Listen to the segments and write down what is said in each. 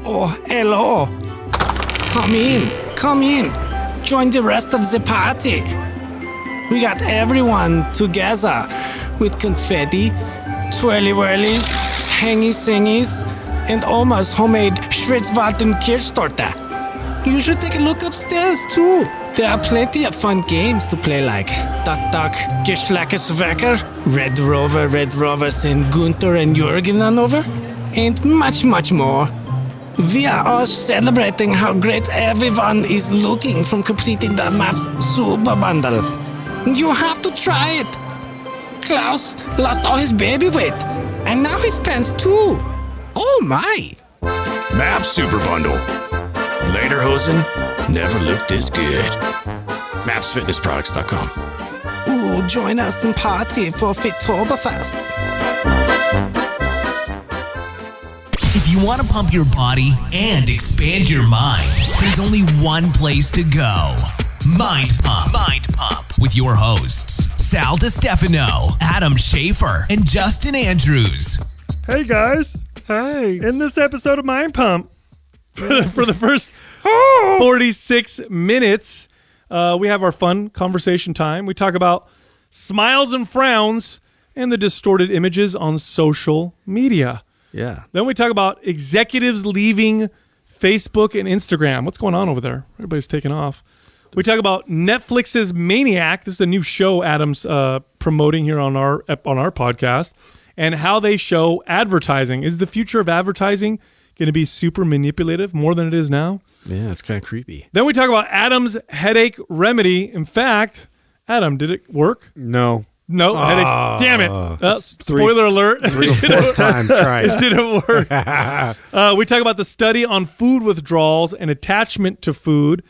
Oh, hello. Come in. Join the rest of the party. We got everyone together with confetti, twirly-whirlies, hangy-singies, and Oma's homemade Schwarzwald-Kirschtorte. You should take a look upstairs, too. There are plenty of fun games to play like Duck Duck, Geschlackeswerker, Red Rover St. Gunther and Jürgen Hanover, and much, much more. We are all celebrating how great everyone is looking from completing the map's super bundle. You have to try it. Klaus lost all his baby weight, and now his pants too. Oh my! Map Super Bundle. Lederhosen never looked this good. MapsFitnessProducts.com. Ooh, join us and party for Fittoberfest. If you want to pump your body and expand your mind, there's only one place to go. Mind Pump. Mind Pump with your hosts, Sal DiStefano, Adam Schafer, and Justin Andrews. Hey guys. Hey. In this episode of Mind Pump, for the first 46 minutes, we have our fun conversation time. We talk about smiles and frowns and the distorted images on social media. Yeah. Then we talk about executives leaving Facebook and Instagram. What's going on over there? Everybody's taking off. We talk about Netflix's Maniac. This is a new show Adam's promoting here on our podcast, and how they show advertising. Is the future of advertising going to be super manipulative, more than it is now? Yeah, it's kind of creepy. Then we talk about Adam's headache remedy. In fact, Adam, did it work? No. No, headaches. Damn it. Spoiler alert. It didn't work. We talk about the study on food withdrawals and attachment to food.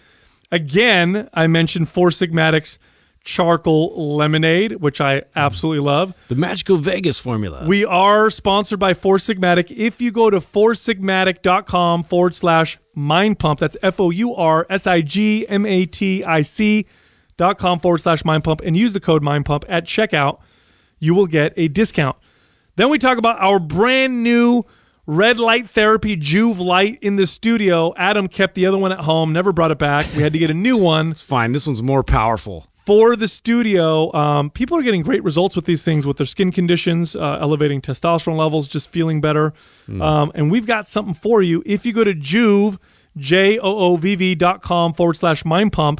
Again, I mentioned Four Sigmatic's charcoal lemonade, which I absolutely love. The magical Vegas formula. We are sponsored by Four Sigmatic. If you go to foursigmatic.com/mindpump, that's FOURSIGMATIC.com/mindpump, and use the code mindpump at checkout, you will get a discount. Then we talk about our brand new red light therapy Juvelight in the studio. Adam kept the other one at home, never brought it back. We had to get a new one. It's fine. This one's more powerful. For the studio. People are getting great results with these things with their skin conditions, elevating testosterone levels, just feeling better. And we've got something for you. If you go to JOOVV.com/mindpump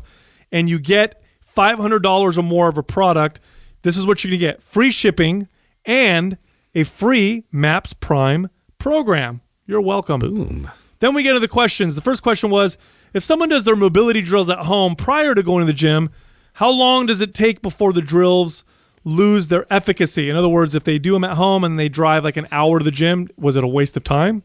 and you get $500 or more of a product, this is what you're going to get. Free shipping and a free MAPS Prime program. You're welcome. Boom. Then we get to the questions. The first question was, if someone does their mobility drills at home prior to going to the gym, how long does it take before the drills lose their efficacy? In other words, if they do them at home and they drive like an hour to the gym, was it a waste of time?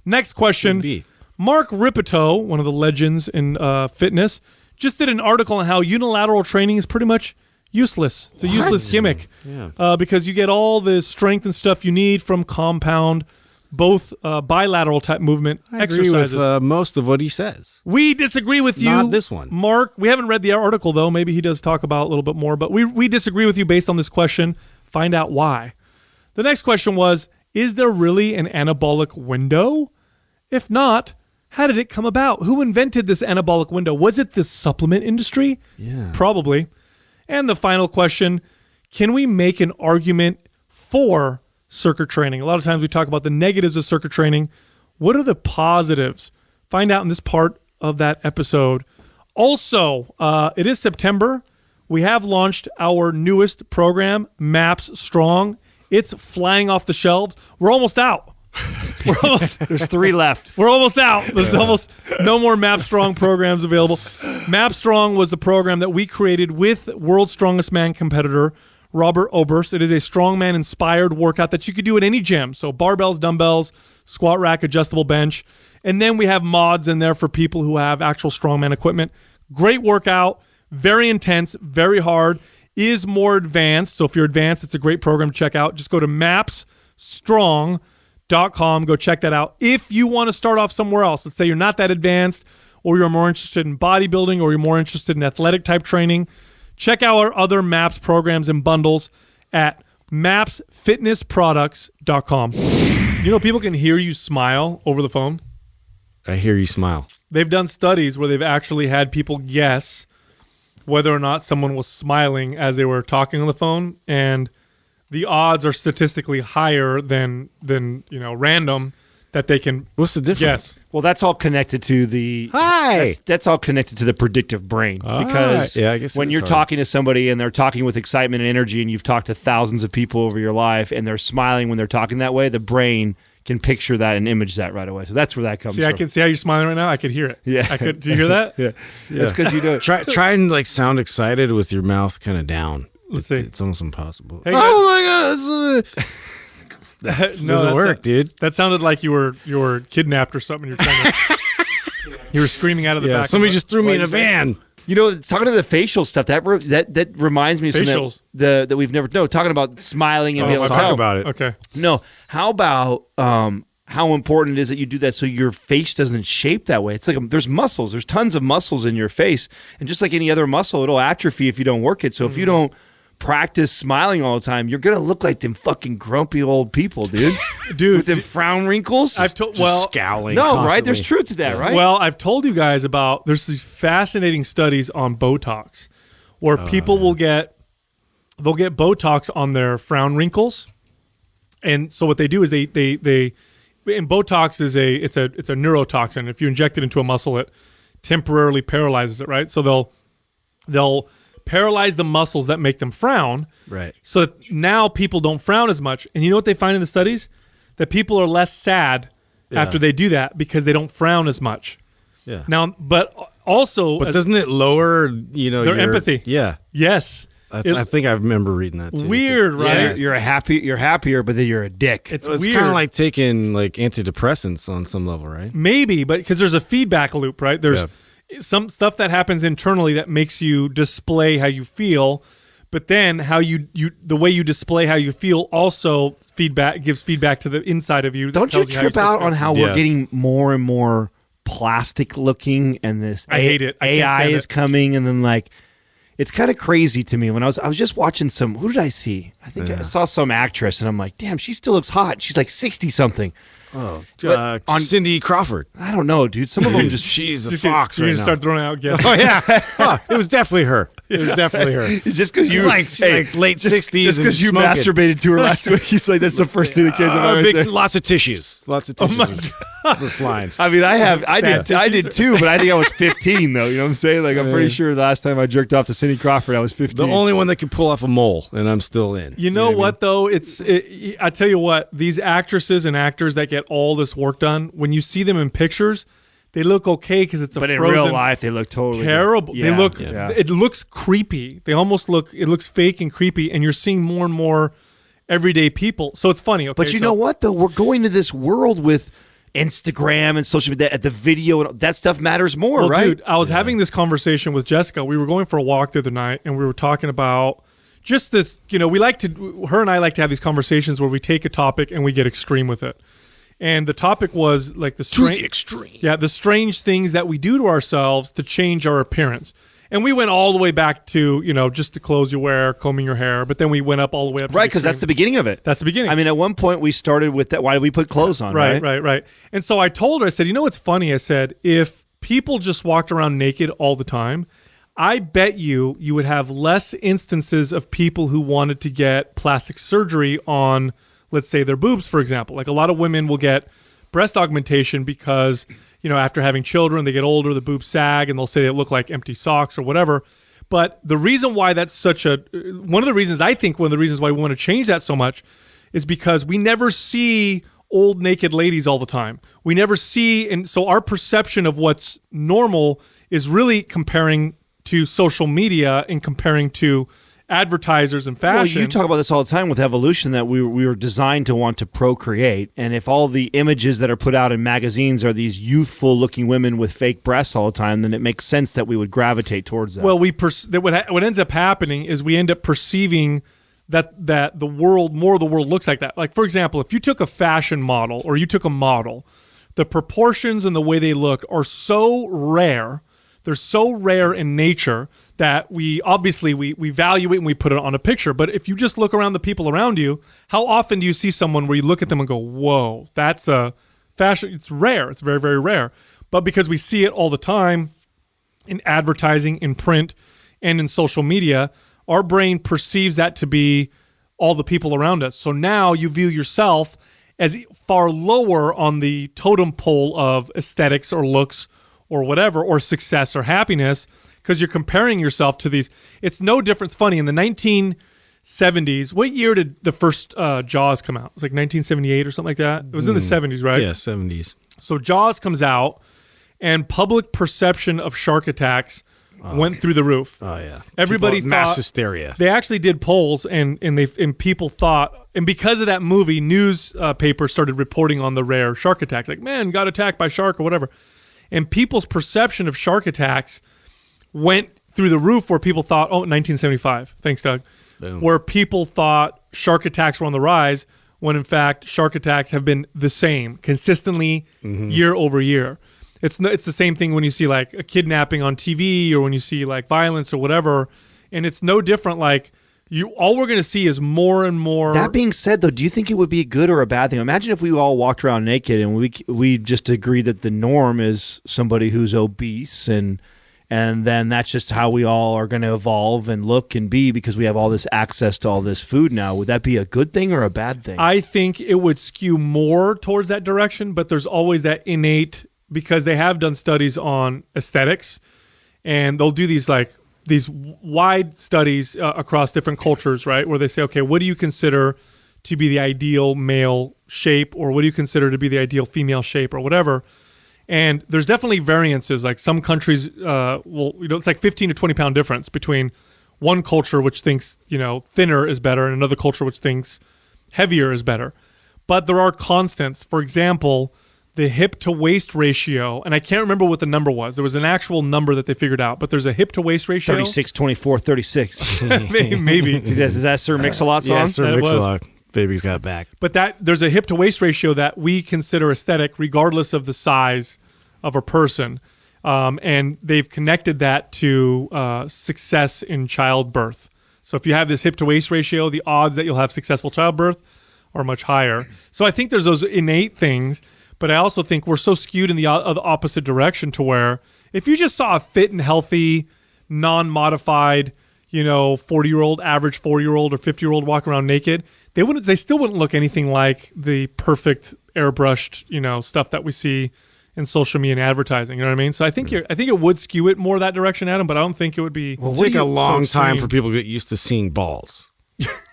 Next question. Mark Rippetoe, one of the legends in fitness, just did an article on how unilateral training is pretty much useless. It's a useless gimmick because you get all the strength and stuff you need from compound, both bilateral type movement exercises. I agree with most of what he says. We disagree with you. Not this one. Mark, we haven't read the article, though. Maybe he does talk about it a little bit more, but we disagree with you based on this question. Find out why. The next question was, is there really an anabolic window? If not, how did it come about? Who invented this anabolic window? Was it the supplement industry? Yeah. Probably. And the final question, can we make an argument for circuit training? A lot of times we talk about the negatives of circuit training. What are the positives? Find out in this part of that episode. Also, it is September. We have launched our newest program, MAPS Strong. It's flying off the shelves. We're almost out. There's 3 left. We're almost out. There's almost no more MAP Strong programs available. MAP Strong was the program that we created with World's Strongest Man competitor Robert Oberst. It is a strongman-inspired workout that you could do at any gym. So barbells, dumbbells, squat rack, adjustable bench. And then we have mods in there for people who have actual strongman equipment. Great workout, very intense, very hard, is more advanced. So if you're advanced, it's a great program to check out. Just go to mapsstrong.com. Go check that out. If you want to start off somewhere else, let's say you're not that advanced, or you're more interested in bodybuilding, or you're more interested in athletic type training, check out our other MAPS programs and bundles at mapsfitnessproducts.com. You know, people can hear you smile over the phone. I hear you smile. They've done studies where they've actually had people guess whether or not someone was smiling as they were talking on the phone, and the odds are statistically higher than random that they can. What's the difference? Guess. Well, that's all connected to the. Hi. That's all connected to the predictive brain because Yeah, I guess when it is you're hard. talking to somebody and they're talking with excitement and energy, and you've talked to thousands of people over your life, and they're smiling when they're talking that way, the brain can picture that and image that right away. So that's where that comes See, from. I can see how you're smiling right now. I could hear it. Yeah. I could. Do you hear that? Yeah. That's because you know it. Try and like sound excited with your mouth kind of down. Let's see. It's almost impossible. Hey, guys. Oh my god! No, Doesn't that's work, dude. That sounded like you were kidnapped or something. You're trying to. You were screaming out of the Yeah, back. somebody of just threw me in a van. You know, talking to the facial stuff, that reminds me of something Facials. that we've never. No, talking about smiling and being able Let's to talk tell. about it. Okay. No, how about how important it is that you do that so your face doesn't shape that way? It's like there's muscles, there's tons of muscles in your face, and just like any other muscle, it'll atrophy if you don't work it. So if you don't practice smiling all the time, you're gonna look like them fucking grumpy old people, dude. With them frown wrinkles. I've told. Just Well, scowling. no, right? constantly. There's truth to that, right? Well, I've told you guys about there's these fascinating studies on Botox where people will get Botox on their frown wrinkles. And so what they do is they and Botox is it's a neurotoxin. If you inject it into a muscle, it temporarily paralyzes it, right? So they'll paralyze the muscles that make them frown. Right. So that now people don't frown as much. And you know what they find in the studies? That people are less sad after they do that because they don't frown as much. Yeah. Now, but also, But doesn't it lower, their your empathy? Yeah. Yes. I think I remember reading that too. Weird, right? You're happier, but then you're a dick. It's It's weird. kind of like taking like antidepressants on some level, right? Maybe, but because there's a feedback loop, right? There's some stuff that happens internally that makes you display how you feel, but then how you the way you display how you feel also gives feedback to the inside of you. that Don't you tells how you're trip out supposed to on feel. how we're getting more and more plastic looking, and this I hate it. I can't AI stand is it. coming, and then like it's kind of crazy to me. When I was just watching who did I see? I think I saw some actress, and I'm like, damn, she still looks hot. She's like 60 something. Oh, But on- Cindy Crawford. I don't know, dude. Some of them just She's a Just fox you're right gonna now. start throwing out guesses. Oh yeah, it was definitely her. It was definitely her. it's just because you She's like late 60s. Just because you smoking. masturbated to her last week, he's like that's the first thing that came to mind. Right there. Lots of tissues. Lots of tissues were flying. I mean, I Sad did too, but I think I was 15 though. You know what I'm saying? Like I'm pretty sure the last time I jerked off to Cindy Crawford, I was 15. The only one that could pull off a mole, and I'm still in. You know what what though? I tell you what, these actresses and actors that get all this work done, when you see them in pictures, they look okay because it's a But in frozen, real life, they look totally terrible. Yeah, They look. yeah. It looks creepy. They almost look. It looks fake and creepy, and you're seeing more and more everyday people. So it's funny. Okay, But you know what though? We're going to this world with Instagram and social media. At the video and that stuff matters more, Well, right? dude, I was having this conversation with Jessica. We were going for a walk the other night, and we were talking about just this. You know, her and I like to have these conversations where we take a topic and we get extreme with it. And the topic was like the extreme. Yeah, the strange things that we do to ourselves to change our appearance. And we went all the way back to, just the clothes you wear, combing your hair, but then we went up all the way up to Right, because that's the beginning of it. That's the beginning. I mean, at one point we started with that. Why did we put clothes on? Right. And so I told her, I said, you know what's funny? I said, if people just walked around naked all the time, I bet you would have less instances of people who wanted to get plastic surgery on, let's say, their boobs, for example. Like a lot of women will get breast augmentation because, after having children, they get older, the boobs sag, and they'll say they look like empty socks or whatever. But the reason why that's one of the reasons why we want to change that so much is because we never see old naked ladies all the time. We never see, and so our perception of what's normal is really comparing to social media and comparing to advertisers and fashion. Well, you talk about this all the time with evolution, that we were designed to want to procreate, and if all the images that are put out in magazines are these youthful-looking women with fake breasts all the time, then it makes sense that we would gravitate towards that. Well, what ends up happening is we end up perceiving that the world looks like that. Like, for example, if you took a fashion model or you took a model, the proportions and the way they look are so rare they're so rare in nature that we obviously we value it and we put it on a picture. But if you just look around the people around you, how often do you see someone where you look at them and go, whoa, that's a fashion? It's rare. It's very, very rare. But because we see it all the time in advertising, in print, and in social media, our brain perceives that to be all the people around us. So now you view yourself as far lower on the totem pole of aesthetics or looks or whatever, or success or happiness, because you're comparing yourself to these. It's no different. It's funny, in the 1970s, what year did the first Jaws come out? It was like 1978 or something like that. It was in the 70s, right? Yeah, 70s. So Jaws comes out, and public perception of shark attacks went through the roof. Oh yeah, Everybody thought mass hysteria. They actually did polls, and people thought, and because of that movie, papers started reporting on the rare shark attacks. Like, man, got attacked by shark or whatever. And people's perception of shark attacks went through the roof, where people thought, 1975. Thanks, Doug. Boom. Where people thought shark attacks were on the rise, when in fact shark attacks have been the same consistently year over year. It's the same thing when you see like a kidnapping on TV, or when you see like violence or whatever, and it's no different. Like, all we're going to see is more and more. That being said, though, do you think it would be a good or a bad thing? Imagine if we all walked around naked and we just agree that the norm is somebody who's obese, and then that's just how we all are going to evolve and look and be, because we have all this access to all this food now. Would that be a good thing or a bad thing? I think it would skew more towards that direction, but there's always that innate, because they have done studies on aesthetics, and they'll do these wide studies across different cultures, right? Where they say, okay, what do you consider to be the ideal male shape, or what do you consider to be the ideal female shape, or whatever? And there's definitely variances. Like, some countries, it's like 15 to 20 pound difference between one culture which thinks, thinner is better, and another culture which thinks heavier is better. But there are constants. For example, the hip to waist ratio, and I can't remember what the number was. There was an actual number that they figured out, but there's a hip to waist ratio. 36, 24, 36. Maybe. Is that Sir Mix-a-Lot song? Yeah, Sir Mix-a-Lot. Baby's got back. But there's a hip to waist ratio that we consider aesthetic regardless of the size of a person. And they've connected that to success in childbirth. So if you have this hip to waist ratio, the odds that you'll have successful childbirth are much higher. So I think there's those innate things, but I also think we're so skewed in the opposite direction, to where if you just saw a fit and healthy, non-modified, 40-year-old, average 4-year-old or 50-year-old walk around naked, they still wouldn't look anything like the perfect airbrushed, stuff that we see in social media and advertising. You know what I mean? So I think it would skew it more that direction, Adam, but I don't think it would be. Well, it'll take a long time for people to get used to seeing balls.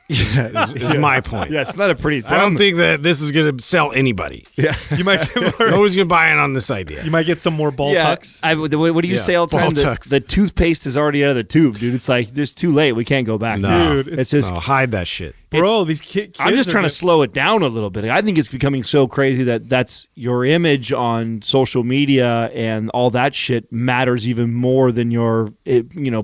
is my point. Yeah, it's not a pretty. I don't think that this is going to sell anybody. Yeah, you might. Nobody's going to buy in on this idea. You might get some more ball tucks. What do you say all the time? The toothpaste is already out of the tube, dude. It's like, it's too late. We can't go back. No, dude, it's just hide that shit, bro. These kids. I'm just trying to slow it down a little bit. I think it's becoming so crazy that's your image on social media and all that shit matters even more than your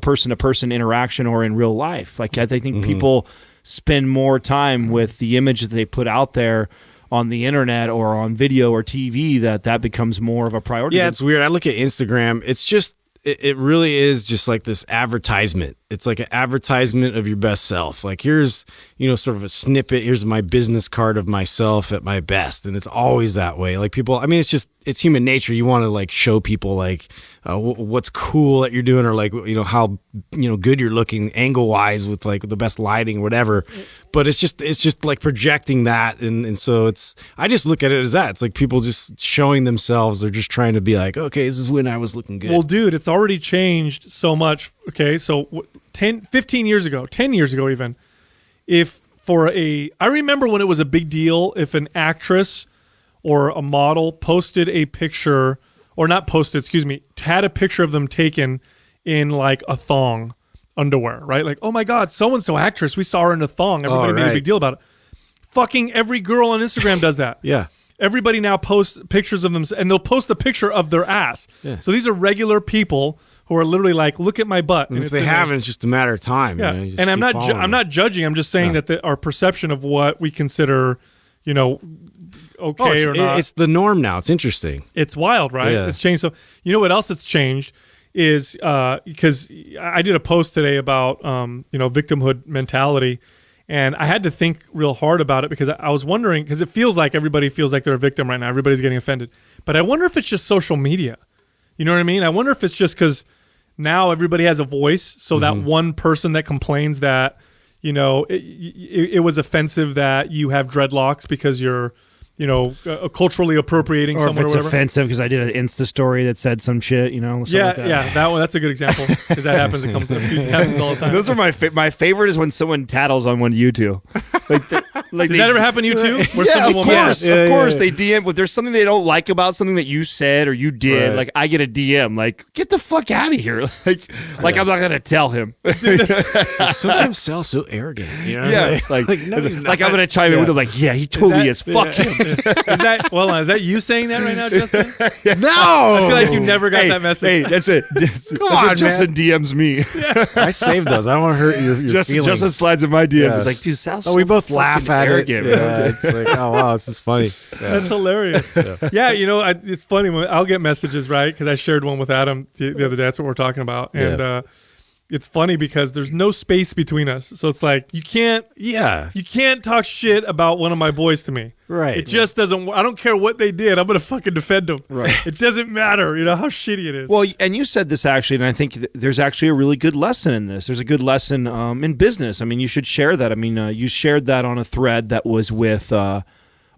person to person interaction or in real life. Like, I think people spend more time with the image that they put out there on the internet or on video or TV, that becomes more of a priority. Yeah, it's weird. I look at Instagram. It's just, it really is just like this advertisement. It's like an advertisement of your best self. Like, here's, sort of a snippet. Here's my business card of myself at my best. And it's always that way. Like, people, I mean, it's human nature. You want to like show people like what's cool that you're doing, or like, how, good you're looking angle wise with like the best lighting or whatever. But it's just like projecting that. And so I just look at it as that. It's like people just showing themselves. They're just trying to be like, okay, this is when I was looking good. Well, dude, it's already changed so much. Okay. So 10 years ago even, I remember when it was a big deal if an actress or a model posted a picture, or not posted, excuse me, had a picture of them taken in like a thong underwear, right? Like, oh my God, so-and-so actress, we saw her in a thong. Everybody made a big deal about it. Fucking every girl on Instagram does that. Yeah. Everybody now posts pictures of them, and they'll post a picture of their ass. Yeah. So these are regular people who are literally like, look at my butt. And if they haven't, it's just a matter of time. Yeah. And I'm not judging. I'm just saying that our perception of what we consider, okay or not. It's the norm now. It's interesting. It's wild, right? Yeah. It's changed. So you know what else it's changed is because I did a post today about victimhood mentality, and I had to think real hard about it because I was wondering, because it feels like everybody feels like they're a victim right now. Everybody's getting offended, but I wonder if it's just social media. You know what I mean? I wonder if it's just because now everybody has a voice, so that one person that complains that it was offensive that you have dreadlocks because you're culturally appropriating or someone, if it's or whatever. offensive because I did an Insta story that said some shit, like that. That one. That's a good example because that happens. It happens all the time. Those are my favorite is when someone tattles on one YouTube. Does that ever happen to you too? Where of someone course they DM. If there's something they don't like about something that you said or you did, Right. like I get a DM, like get the fuck out of here. Like I'm not gonna tell him. Sometimes Sal's so arrogant. Yeah, no, he's not. like I'm gonna chime in with him, like he totally is. Fuck him. Is that you saying that right now, Justin? No, I feel like you never got that message. Hey, that's it. That's on, what Justin DMs me. I saved those. I don't want to hurt your feelings. Justin slides in my DMs. Yeah. It's like, dude, Sal's we so both laugh at arrogant, it. Yeah, it's like, oh wow, this is funny. Yeah. That's hilarious. Yeah, it's funny when I'll get messages, right? Because I shared one with Adam the other day. That's what we're talking about, and it's funny because there's no space between us. So it's like you can't talk shit about one of my boys to me. Right. It just doesn't. I don't care what they did. I'm gonna fucking defend them. Right. It doesn't matter. How shitty it is. Well, and you said this actually, and I think there's actually a really good lesson in this. There's a good lesson in business. I mean, you should share that. I mean, you shared that on a thread that was with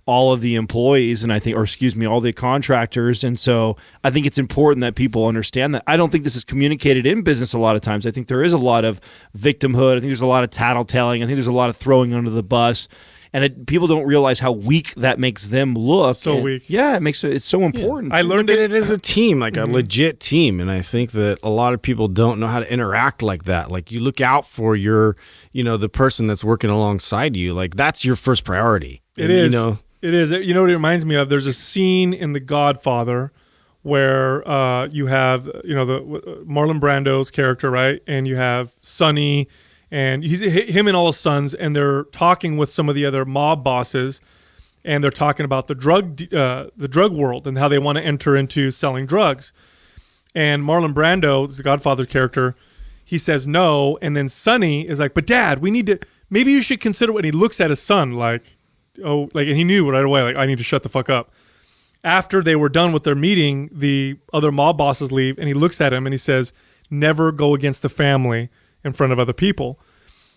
all of the employees, and all the contractors. And so I think it's important that people understand that. I don't think this is communicated in business a lot of times. I think there is a lot of victimhood. I think there's a lot of tattletaling. I think there's a lot of throwing under the bus. And people don't realize how weak that makes them look. So weak. Yeah, it's so important. I learned Look at it as a team, like a legit team. And I think that a lot of people don't know how to interact like that. Like you look out for your, the person that's working alongside you. Like that's your first priority. It is. It is. You know what it reminds me of? There's a scene in The Godfather where you have, the Marlon Brando's character, right? And you have Sonny and him and all his sons, and they're talking with some of the other mob bosses, and they're talking about the drug world and how they want to enter into selling drugs. And Marlon Brando, the Godfather character, he says no, and then Sonny is like, "But Dad, maybe you should consider." When he looks at his son, and he knew right away, like, I need to shut the fuck up. After they were done with their meeting, the other mob bosses leave, and he looks at him and he says, "Never go against the family in front of other people."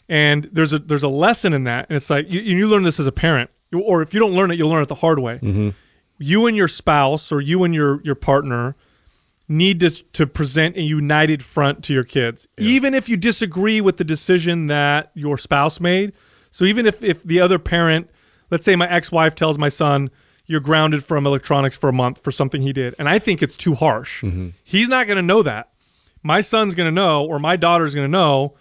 And there's a lesson in that, and it's like you learn this as a parent, or if you don't learn it, you'll learn it the hard way. Mm-hmm. You and your spouse, or you and your partner, need to present a united front to your kids, even if you disagree with the decision that your spouse made. So even if the other parent, let's say my ex-wife tells my son, "You're grounded from electronics for a month for something he did," and I think it's too harsh. Mm-hmm. He's not going to know that. My son's going to know, or my daughter's going to know.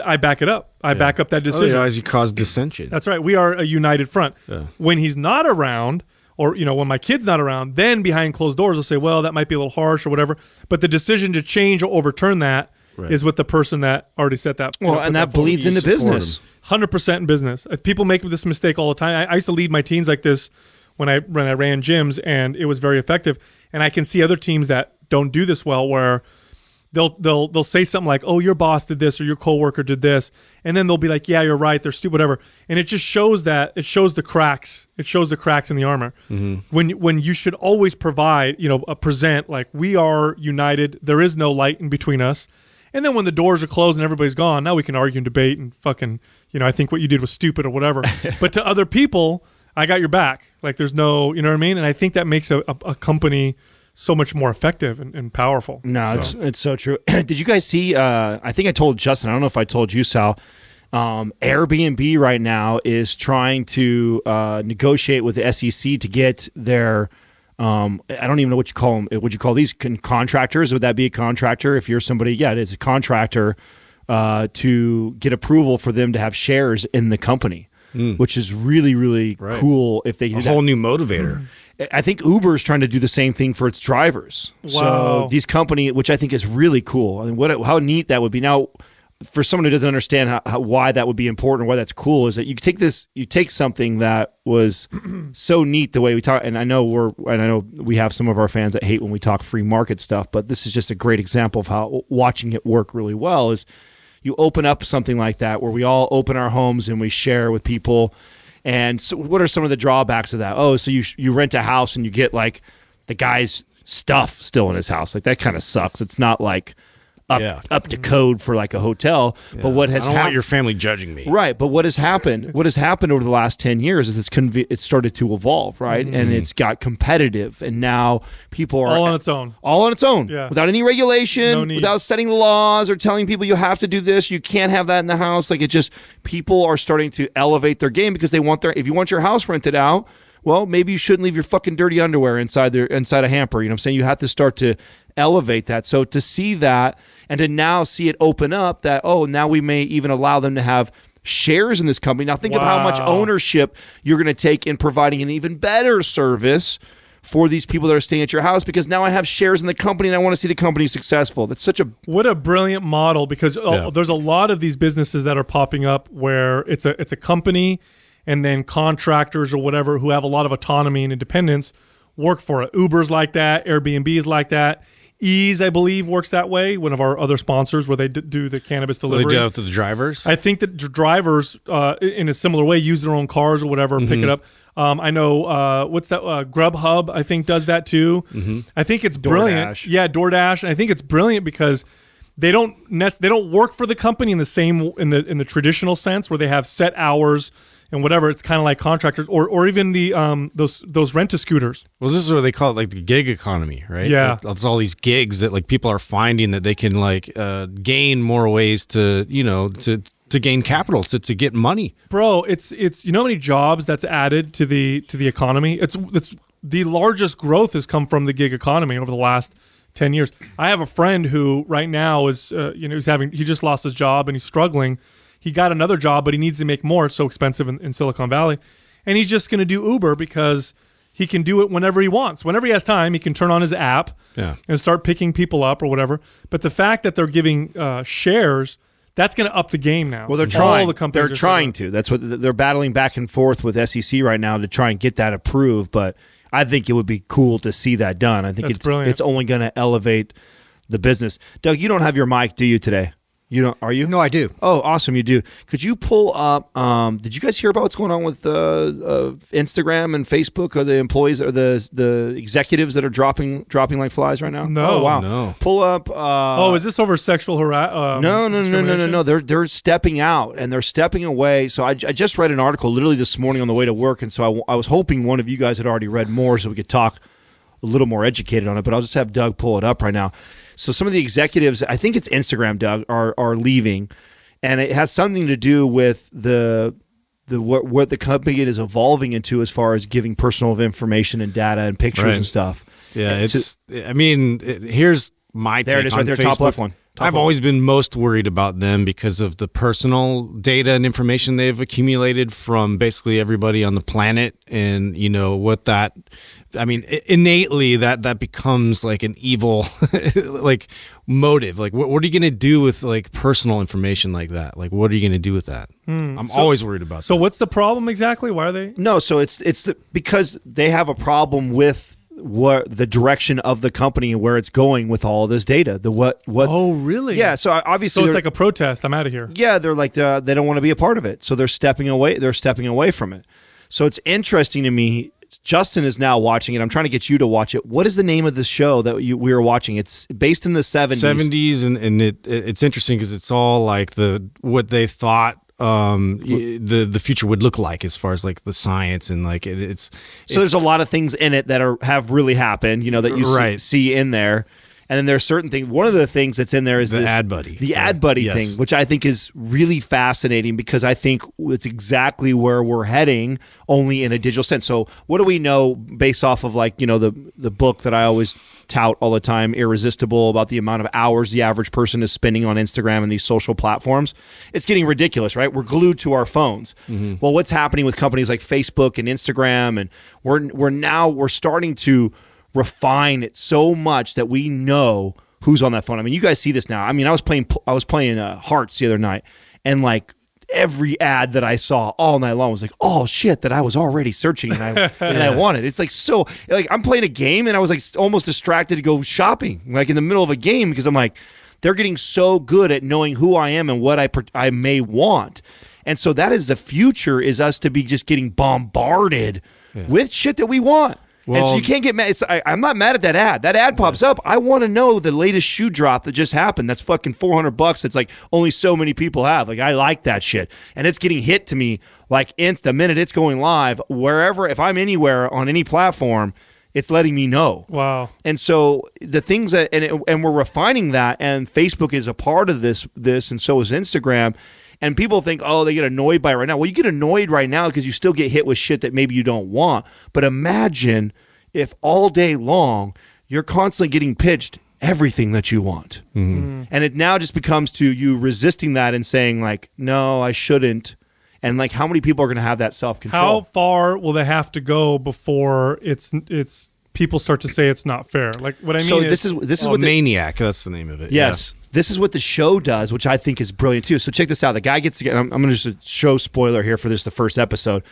I back it up. I back up that decision. Otherwise, you cause dissension. That's right. We are a united front. Yeah. When he's not around, or when my kid's not around, then behind closed doors, they'll say, "Well, that might be a little harsh or whatever." But the decision to change or overturn that is with the person that already set that. Well, and that bleeds into business. 100% in business. People make this mistake all the time. I used to lead my teams like this when I ran gyms, and it was very effective. And I can see other teams that don't do this well, where they'll say something like, "Oh, your boss did this," or "Your coworker did this," and then they'll be like, "Yeah, you're right. They're stupid, whatever." And it just shows the cracks. It shows the cracks in the armor. Mm-hmm. When you should always provide, present like, we are united. There is no light in between us. And then when the doors are closed and everybody's gone, now we can argue and debate and fucking, I think what you did was stupid or whatever. But to other people, I got your back. Like there's no, you know what I mean? And I think that makes a company so much more effective and powerful. No, it's so true. Did you guys see, I think I told Justin, I don't know if I told you, Sal, Airbnb right now is trying to negotiate with the SEC to get their I don't even know what you call them. Would you call these contractors? Would that be a contractor? If you're somebody, yeah, it is a contractor to get approval for them to have shares in the company, which is really, really cool. If they a whole new motivator. I think Uber is trying to do the same thing for its drivers. Wow. So these company, which I think is really cool. I mean, how neat that would be. Now, for someone who doesn't understand why that would be important or why that's cool, is that you take something that was so neat the way we talk. And I know we have some of our fans that hate when we talk free market stuff, but this is just a great example of how watching it work really well is you open up something like that where we all open our homes and we share with people. And so what are some of the drawbacks of that? Oh, so you rent a house and you get like the guy's stuff still in his house. Like that kind of sucks. It's not like up to code for like a hotel. Yeah. But what has I don't want your family judging me. Right. But what has happened over the last 10 years is it's started to evolve, right? Mm-hmm. And it's got competitive. And now people are all on its own. All on its own. Yeah. Without any regulation, without setting laws or telling people you have to do this, you can't have that in the house. Like people are starting to elevate their game because if you want your house rented out, well, maybe you shouldn't leave your fucking dirty underwear inside a hamper. You know what I'm saying? You have to start to elevate that. So to see that and to now see it open up that, now we may even allow them to have shares in this company. Now think of how much ownership you're going to take in providing an even better service for these people that are staying at your house, because now I have shares in the company and I want to see the company successful. What a brilliant model, because there's a lot of these businesses that are popping up where it's a company and then contractors or whatever who have a lot of autonomy and independence work for it. Uber's like that. Airbnb is like that. Ease, I believe, works that way. One of our other sponsors where they do the cannabis delivery. They do that to the drivers? I think that drivers, in a similar way, use their own cars or whatever, pick it up. I know, what's that? Grubhub, I think, does that too. Mm-hmm. I think it's brilliant. DoorDash. Yeah, DoorDash. And I think it's brilliant because they don't work for the company in the traditional sense where they have set hours and whatever. It's kind of like contractors or even the those rent-a-scooters. Well, this is what they call it, like the gig economy, right? Yeah. It's all these gigs that like people are finding that they can like gain more ways to gain capital, to get money. Bro, it's you know how many jobs that's added to the economy? It's the largest growth has come from the gig economy over the last 10 years. I have a friend who right now is he just lost his job and he's struggling. He got another job, but he needs to make more. It's so expensive in Silicon Valley. And he's just going to do Uber because he can do it whenever he wants. Whenever he has time, he can turn on his app and start picking people up or whatever. But the fact that they're giving shares, that's going to up the game now. Well, they're trying. They're trying to. That's what they're battling back and forth with SEC right now to try and get that approved. But I think it would be cool to see that done. I think it's brilliant. It's only going to elevate the business. Doug, you don't have your mic, do you, today? You don't? Are you? No, I do. Oh, awesome! You do. Could you pull up? Did you guys hear about what's going on with Instagram and Facebook? Or the employees or the executives that are dropping like flies right now? No. Oh, wow. No. Pull up. Is this over sexual harassment? No. They're stepping out and they're stepping away. So I just read an article literally this morning on the way to work, and so I was hoping one of you guys had already read more so we could talk a little more educated on it. But I'll just have Doug pull it up right now. So some of the executives, I think it's Instagram, Doug, are leaving, and it has something to do with what the company is evolving into as far as giving personal information and data and pictures and stuff. Yeah, here's my take. There it is, right there, top left one. I've always been most worried about them because of the personal data and information they've accumulated from basically everybody on the planet, and innately that becomes like an evil like motive. Like what are you going to do with like personal information like that? Like what are you going to do with that? I'm always worried about that. So what's the problem exactly? Why are they? No, so because they have a problem with what the direction of the company and where it's going with all of this data. Oh, really? Yeah. So obviously, so it's like a protest. I'm out of here. Yeah, they're like they don't want to be a part of it, so they're stepping away. They're stepping away from it. So it's interesting to me. Justin is now watching it. I'm trying to get you to watch it. What is the name of the show that we were watching? It's based in the 70s. 70s, and it's interesting because it's all like what they thought the future would look like as far as like the science and like it's there's a lot of things in it that have really happened, that you see in there. And then there's certain things. One of the things that's in there is the ad buddy. The ad buddy thing, which I think is really fascinating because I think it's exactly where we're heading, only in a digital sense. So what do we know based off of the book that I always tout all the time, Irresistible, about the amount of hours the average person is spending on Instagram and these social platforms? It's getting ridiculous, right? We're glued to our phones. Mm-hmm. Well, what's happening with companies like Facebook and Instagram, and we're starting to refine it so much that we know who's on that phone. I mean, you guys see this now. I mean, I was playing Hearts the other night, and like every ad that I saw all night long was like, oh shit, that I was already searching and I wanted. It's like, so like I'm playing a game and I was like almost distracted to go shopping like in the middle of a game because I'm like, they're getting so good at knowing who I am and what I may want. And so that is the future, is us to be just getting bombarded with shit that we want. And so you can't get mad. I'm not mad at that ad. That ad pops up. I want to know the latest shoe drop that just happened. That's fucking $400. It's like only so many people have. Like, I like that shit. And it's getting hit to me like the minute it's going live. Wherever, if I'm anywhere on any platform, it's letting me know. Wow. And so the things that, and we're refining that, and Facebook is a part of this, and so is Instagram. And people think, oh, they get annoyed by it right now. Well, you get annoyed right now because you still get hit with shit that maybe you don't want. But imagine if all day long you're constantly getting pitched everything that you want. Mm-hmm. And it now just becomes to you resisting that and saying like, no, I shouldn't. And like, how many people are going to have that self-control? How far will they have to go before it's people start to say it's not fair? Like, what I mean so is... this is what Maniac, that's the name of it. Yes. Yeah. This is what the show does, which I think is brilliant too. So check this out. The guy gets to get, I'm going to just show spoiler here for this, the first episode,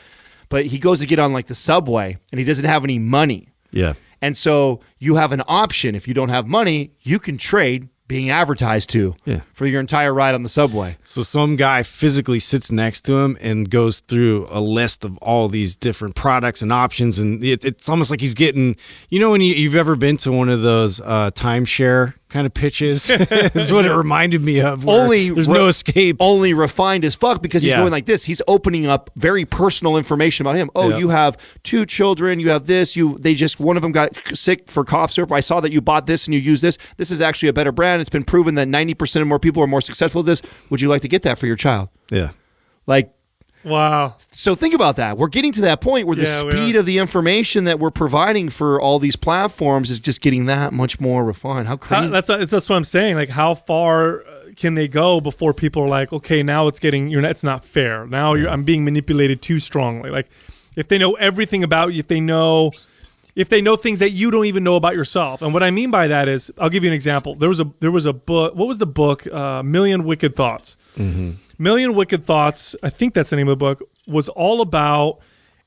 but he goes to get on like the subway and he doesn't have any money. Yeah. And so you have an option. If you don't have money, you can trade being advertised to for your entire ride on the subway. So some guy physically sits next to him and goes through a list of all these different products and options. And it's almost like he's getting, you know, when you've ever been to one of those timeshare kind of pitches. That's what it reminded me of. Only there's no escape. Only refined as fuck because he's going like this. He's opening up very personal information about him. Oh, you have 2 children. You have this. One of them got sick for cough syrup. I saw that you bought this and you use this. This is actually a better brand. It's been proven that 90% of more people are more successful with this. Would you like to get that for your child? Yeah. Like, wow. So think about that. We're getting to that point where the speed of the information that we're providing for all these platforms is just getting that much more refined. How crazy? That's what I'm saying. Like, how far can they go before people are like, okay, now it's getting, it's not fair. Now I'm being manipulated too strongly. Like, if they know everything about you, if they know things that you don't even know about yourself. And what I mean by that is, I'll give you an example. There was a book. What was the book? Million Wicked Thoughts. Mm-hmm. Million Wicked Thoughts, I think that's the name of the book, was all about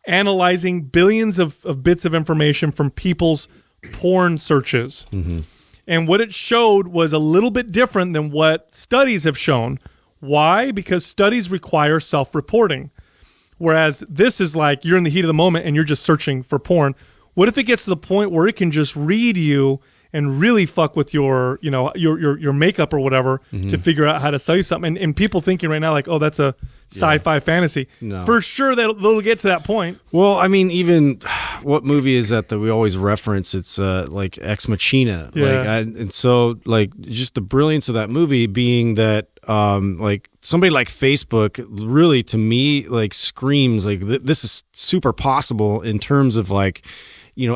analyzing billions of bits of information from people's porn searches. Mm-hmm. And what it showed was a little bit different than what studies have shown. Why? Because studies require self-reporting. Whereas this is like you're in the heat of the moment and you're just searching for porn. What if it gets to the point where it can just read you and really fuck with your makeup or whatever to figure out how to sell you something? And people thinking right now like, oh, that's a sci-fi fantasy. No. For sure they'll get to that point. Well, I mean, even what movie is that we always reference? It's like Ex Machina. Yeah. And so like just the brilliance of that movie being that like somebody like Facebook really to me like screams like this is super possible in terms of like,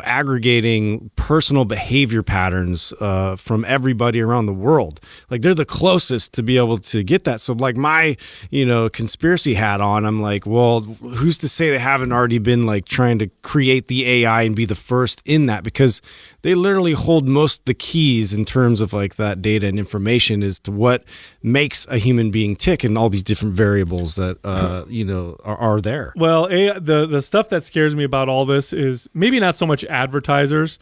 aggregating personal behavior patterns from everybody around the world. Like they're the closest to be able to get that. So like my, conspiracy hat on, I'm like, well, who's to say they haven't already been like trying to create the AI and be the first in that? Because they literally hold most of the keys in terms of like that data and information as to what makes a human being tick and all these different variables that, are there. Well, the stuff that scares me about all this is maybe not so much advertisers.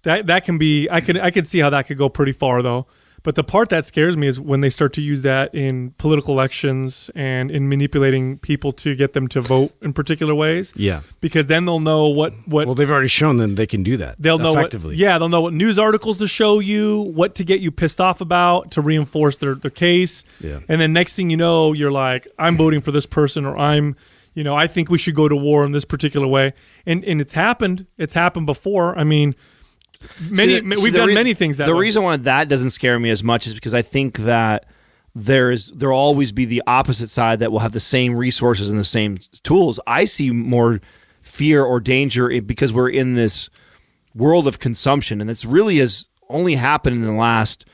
That can be, I could see how that could go pretty far though. But the part that scares me is when they start to use that in political elections and in manipulating people to get them to vote in particular ways. Yeah. Because then they'll know what well, they've already shown them they can do that. They'll know effectively. They'll know what news articles to show you, what to get you pissed off about to reinforce their case. Yeah. And then next thing you know, you're like, I'm voting for this person, or I think we should go to war in this particular way. And it's happened. It's happened before. I mean, we've done many things that way. The reason why that doesn't scare me as much is because I think that there'll always be the opposite side that will have the same resources and the same tools. I see more fear or danger because we're in this world of consumption, and this really has only happened in the last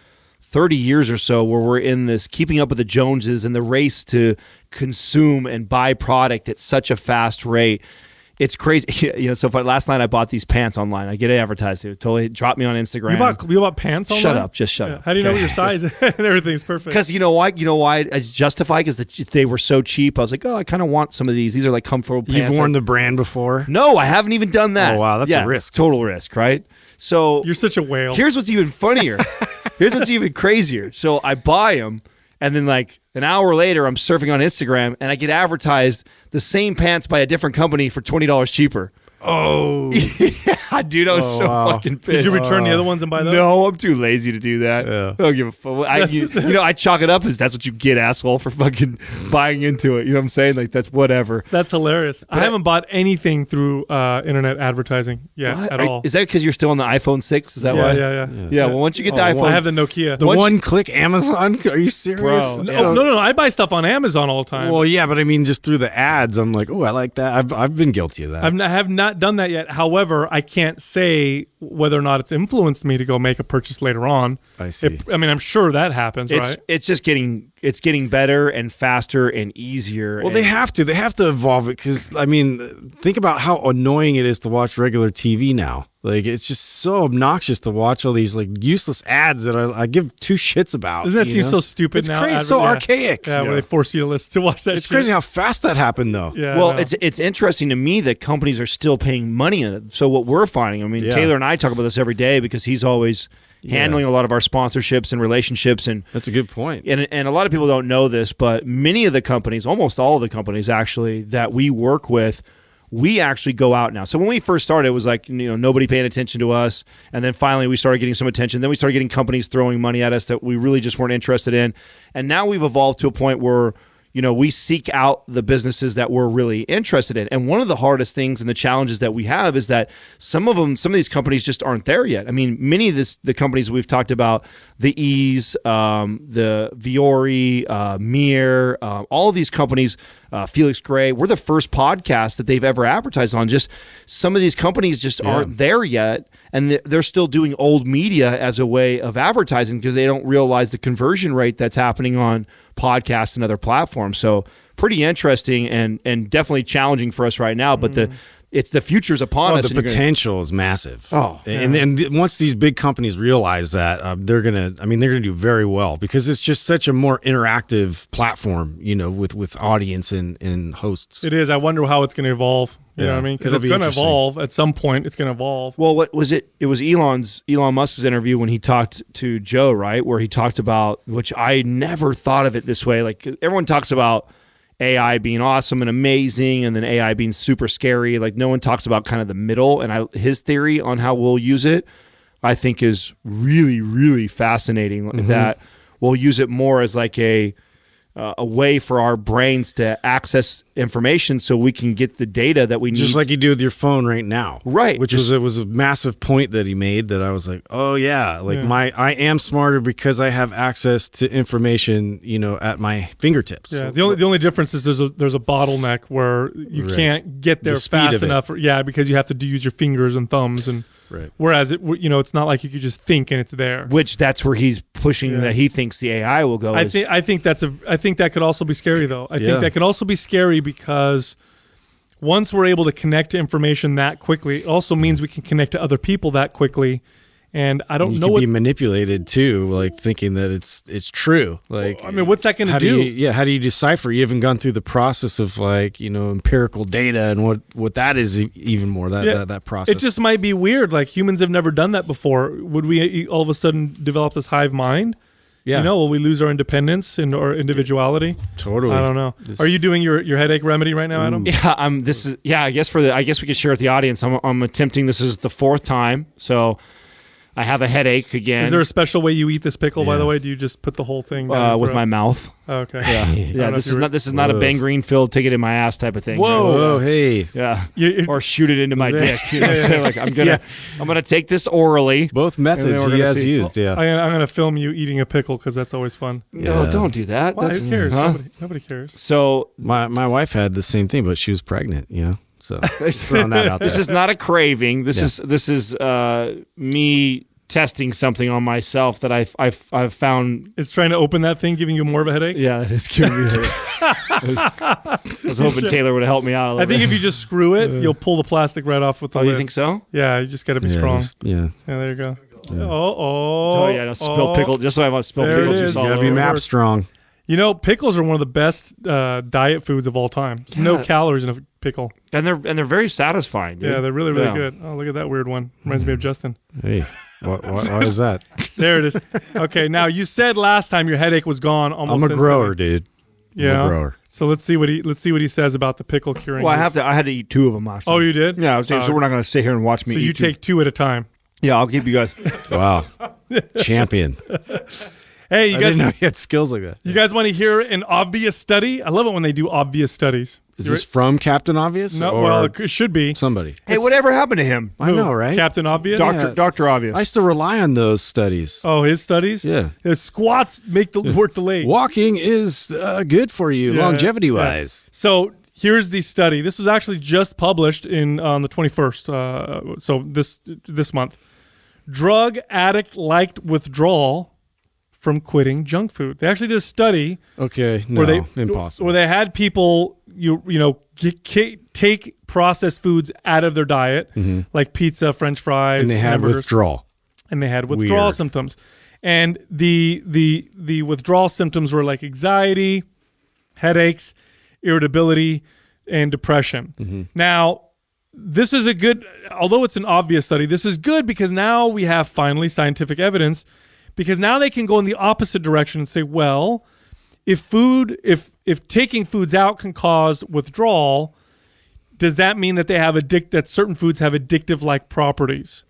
30 years or so, where we're in this keeping up with the Joneses and the race to consume and buy product at such a fast rate. It's crazy. So last night I bought these pants online. I get it advertised. It totally dropped me on Instagram. You bought pants online? Shut up. Just shut up. How do you know what your size is? And everything's perfect. Because you know why? It's justified because they were so cheap. I was like, oh, I kind of want some of these. These are like comfortable pants. You've worn the brand before? No, I haven't even done that. Oh, wow. That's a risk. Total risk, right? So you're such a whale. Here's what's even funnier. Here's what's even crazier. So I buy them, and then like an hour later, I'm surfing on Instagram, and I get advertised the same pants by a different company for $20 cheaper. Oh, yeah, dude, I was fucking pissed. Did you return the other ones and buy those? No, I'm too lazy to do that. Yeah. I don't give a fuck. I chalk it up as that's what you get, asshole, for fucking buying into it. You know what I'm saying? Like, that's whatever. That's hilarious. I haven't bought anything through internet advertising yet at all. Is that because you're still on the iPhone 6? Is that why? Yeah. Well, once you get the iPhone, I have the Nokia. The one-click Amazon? Are you serious? Bro. No. I buy stuff on Amazon all the time. Well, yeah, but I mean, just through the ads, I'm like, oh, I like that. I've been guilty of that. I have not done that yet. However, I can't say whether or not it's influenced me to go make a purchase later on. I see. I'm sure that happens, right? It's just getting better and faster and easier. Well, they have to evolve it because I mean, think about how annoying it is to watch regular TV now. Like, it's just so obnoxious to watch all these like useless ads that I give two shits about. Doesn't that seem so stupid it's now? Crazy. It's so archaic. Yeah, where they force you to watch that. It's crazy how fast that happened, though. Yeah. Well, it's interesting to me that companies are still paying money on it. So what we're finding, I mean, Taylor and I talk about this every day because he's always handling a lot of our sponsorships and relationships, and that's a good point. And a lot of people don't know this, but many of the companies, almost all of the companies actually that we work with, we actually go out now. So when we first started, it was like, nobody paying attention to us. And then finally we started getting some attention. Then we started getting companies throwing money at us that we really just weren't interested in. And now we've evolved to a point where, we seek out the businesses that we're really interested in. And one of the hardest things and the challenges that we have is that some of these companies just aren't there yet. I mean, many of the companies we've talked about, the Ease, the Viore, Mir, all these companies, Felix Gray, we're the first podcast that they've ever advertised on. Just some of these companies just aren't there yet. And they're still doing old media as a way of advertising because they don't realize the conversion rate that's happening on podcasts and other platforms. So pretty interesting and definitely challenging for us right now. But the future's upon us. The potential is massive. Oh, and once these big companies realize that, they're gonna do very well because it's just such a more interactive platform, with audience and hosts. It is. I wonder how it's going to evolve. You know what I mean? Because it's going to evolve at some point. It's going to evolve. Well, what was it? It was Elon Musk's interview when he talked to Joe, right? Where he talked about, which I never thought of it this way. Like, everyone talks about AI being awesome and amazing, and then AI being super scary. Like, no one talks about kind of the middle. And his theory on how we'll use it, I think, is really, really fascinating. That we'll use it more as like a way for our brains to access information so we can get the data that we need. Just like you do with your phone right now. Right. Which was a massive point that he made that I was like, oh yeah, I am smarter because I have access to information, at my fingertips. Yeah. The only difference is there's a bottleneck where you can't get there fast enough. Yeah, because you have to use your fingers and thumbs and whereas it's not like you could just think and it's there. Which that's where he's pushing that he thinks the AI will go. I think that could also be scary though. I think that could also be scary because once we're able to connect to information that quickly, it also means we can connect to other people that quickly. And I don't know what be manipulated too, like thinking that it's true. Like, I mean, what's that going to do? How do you decipher? You haven't gone through the process of empirical data and what that is even more that process. It just might be weird. Like, humans have never done that before. Would we all of a sudden develop this hive mind? Yeah. Will we lose our independence and our individuality? Totally. I don't know. Are you doing your headache remedy right now, Adam? Yeah, I guess I guess we could share with the audience. I'm attempting this is the fourth time, so I have a headache again. Is there a special way you eat this pickle, by the way? Do you just put the whole thing down with my mouth? Oh, okay. Yeah. This is not a Ben Greenfield take it in my ass type of thing. Whoa, hey. Yeah. Or shoot it into my dick. So like I'm gonna take this orally. Both methods he has used. Yeah. I'm gonna film you eating a pickle because that's always fun. No, don't do that. Why? Who cares? Huh? Nobody cares. So my wife had the same thing, but she was pregnant. So throwing that out there. This is not a craving. This is me testing something on myself that I've found. It's trying to open that thing, giving you more of a headache. Yeah, it is giving me a headache. I was hoping Taylor would have helped me out a little I think bit. if you just screw it, you'll pull the plastic right off with the Oh, lid. you think so? Yeah, you just got to be strong. Yeah. Yeah, there you go. Yeah. Oh yeah, no, spill pickle. Just so I want to spill There pickle it juice is. all You gotta over. be map strong. You know, pickles are one of the best diet foods of all time. There's no calories in a pickle. And they're very satisfying, dude. Yeah, they're really, really good. Oh, look at that weird one. Reminds me of Justin. Hey, what is that? There it is. Okay, now you said last time your headache was gone almost I'm a grower, instantly. dude. Yeah. I'm a grower. So let's see what he says about the pickle curing. Well, I had to eat 2 of them last time. Oh, you did? Yeah, so we're not going to sit here and watch me So eat you 2. take 2 at a time. Yeah, I'll give you guys. Wow. Champion. Hey, you I guys, didn't know he had skills like that. you guys want to hear an obvious study? I love it when they do obvious studies. Is this from Captain Obvious? No, or well, it should be. somebody? Hey, whatever happened to him? I know, right? Captain Obvious. Dr. Obvious. I used to rely on those studies. Oh, his studies? Yeah. His squats make the work delayed. Walking is good for you, Yeah, longevity-wise. So here's the study. This was actually just published on the 21st. So this month. Drug addict liked withdrawal from quitting junk food. They actually did a study Okay, no, impossible. where they had people take processed foods out of their diet, like pizza, French fries, and they had hamburgers, withdrawal. and they had withdrawal Weird. symptoms. And the withdrawal symptoms were like anxiety, headaches, irritability, and depression. Now, this is although it's an obvious study, this is good because now we have finally scientific evidence, because now they can go in the opposite direction and say, well, if taking foods out can cause withdrawal, does that mean that that certain foods have addictive like properties?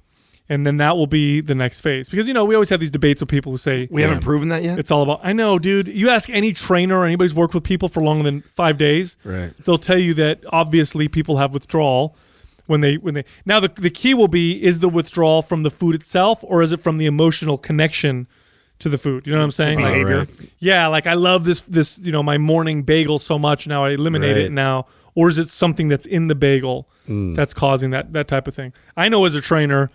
And then that will be the next phase. Because, we always have these debates with people who say, we haven't proven that yet? it's all about, I know, dude. You ask any trainer or anybody's worked with people for longer than 5 days, Right. they'll tell you that obviously people have withdrawal when they now the key will be, is the withdrawal from the food itself, or is it from the emotional connection to the food? You know what I'm saying? Like, behavior. yeah, like I love this my morning bagel so much, now I eliminate it Right. now, or is it something that's in the bagel that's causing that type of thing? I know as a trainer,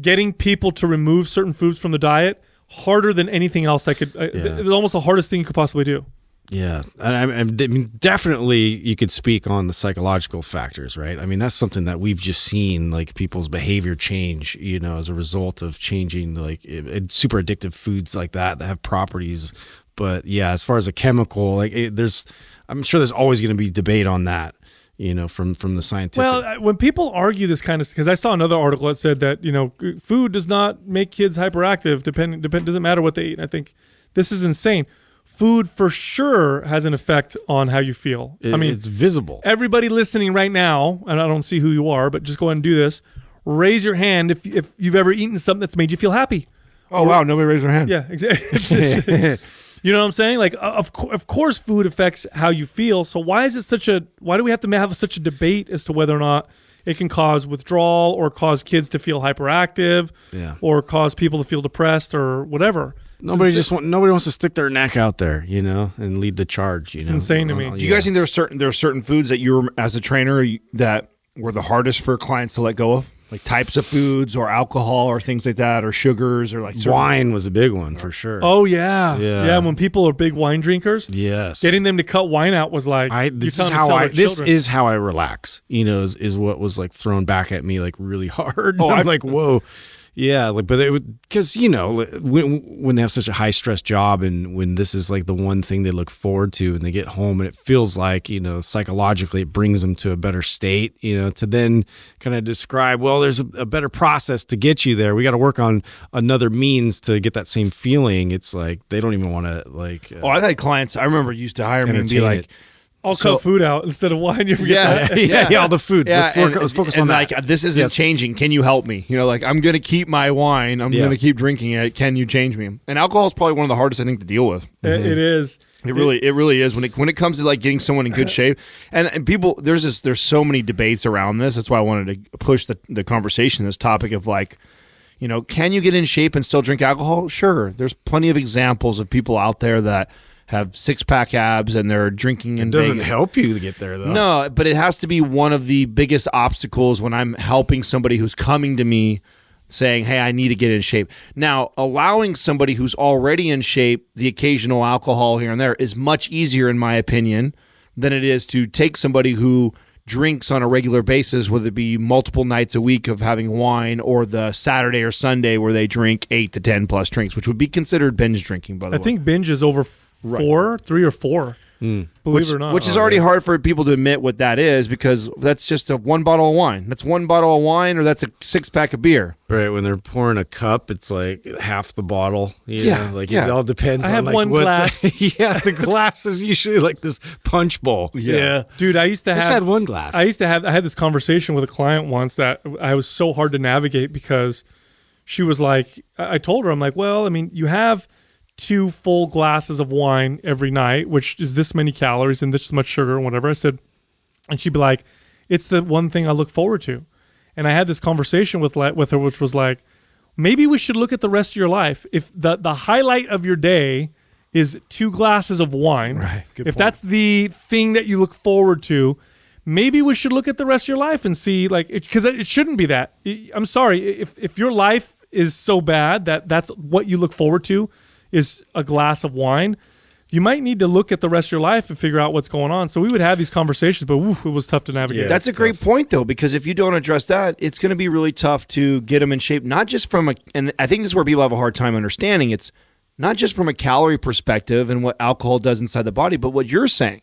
getting people to remove certain foods from the diet, harder than anything else I could. It's almost the hardest thing you could possibly do. Yeah, and I mean, definitely you could speak on the psychological factors, right? I mean, that's something that we've just seen, like people's behavior change, as a result of changing super addictive foods like that have properties. But yeah, as far as a chemical, I'm sure there's always going to be debate on that, from the scientific. Well, when people argue this kind of, because I saw another article that said that food does not make kids hyperactive. Doesn't matter what they eat. I think this is insane. Food for sure has an effect on how you feel. It's visible. Everybody listening right now, and I don't see who you are, but just go ahead and do this. Raise your hand if you've ever eaten something that's made you feel happy. Oh, wow. Nobody raised their hand. Yeah, exactly. You know what I'm saying? Like, of course, food affects how you feel. So why do we have to have such a debate as to whether or not it can cause withdrawal or cause kids to feel hyperactive, or cause people to feel depressed or whatever? Nobody wants to stick their neck out there, and lead the charge. It's insane to me. Do you guys think there are certain foods that you were, as a trainer, that were the hardest for clients to let go of? Like types of foods or alcohol or things like that, or sugars, or like wine was a big one for sure. Oh yeah. When people are big wine drinkers, yes, getting them to cut wine out was like this is how I relax. Is what was like thrown back at me like really hard. Oh, I'm like, whoa. Yeah, but it would, because when they have such a high stress job, and when this is like the one thing they look forward to, and they get home and it feels like psychologically it brings them to a better state, to then kind of describe, well, there's a better process to get you there. We got to work on another means to get that same feeling. It's like they don't even want to I've had clients I remember used to hire me and be like, I'll cut food out instead of wine. You forget that? Yeah, all the food. Yeah, let's focus on that. Like, this isn't changing. Can you help me? I'm going to keep my wine. I'm going to keep drinking it. Can you change me? And alcohol is probably one of the hardest, I think, to deal with. It is. It really is when it comes to like getting someone in good shape. And people, there's so many debates around this. That's why I wanted to push the conversation, this topic of like, can you get in shape and still drink alcohol? Sure. There's plenty of examples of people out there that have six-pack abs and they're drinking. It doesn't help you to get there, though. No, but it has to be one of the biggest obstacles when I'm helping somebody who's coming to me saying, hey, I need to get in shape. Now, allowing somebody who's already in shape the occasional alcohol here and there is much easier, in my opinion, than it is to take somebody who drinks on a regular basis, whether it be multiple nights a week of having wine or the Saturday or Sunday where they drink 8 to 10 plus drinks, which would be considered binge drinking, by the way. I think binge is over 3 or 4. Believe it or not. Which is already hard for people to admit what that is, because that's just one bottle of wine. That's one bottle of wine, or that's a 6-pack of beer. Right, when they're pouring a cup, it's like half the bottle. It all depends. I on have like one glass. The glass is usually like this punch bowl. Yeah. Dude, I used to have. I just had one glass. I had this conversation with a client once that I was so hard to navigate, because she was like, I told her, I'm like, well, I mean, you have 2 full glasses of wine every night, which is this many calories and this much sugar and whatever. I said, and she'd be like, it's the one thing I look forward to. And I had this conversation with her, which was like, maybe we should look at the rest of your life. If the highlight of your day is 2 glasses of wine, right? Good if point. that's the thing that you look forward to, maybe we should look at the rest of your life and see, like, because it shouldn't be that. I'm sorry, if your life is so bad that that's what you look forward to is a glass of wine, you might need to look at the rest of your life and figure out what's going on. So we would have these conversations, but it was tough to navigate. Yeah, that's a great point, though, because if you don't address that, it's going to be really tough to get them in shape, not just from and I think this is where people have a hard time understanding, it's not just from a calorie perspective and what alcohol does inside the body, but what you're saying,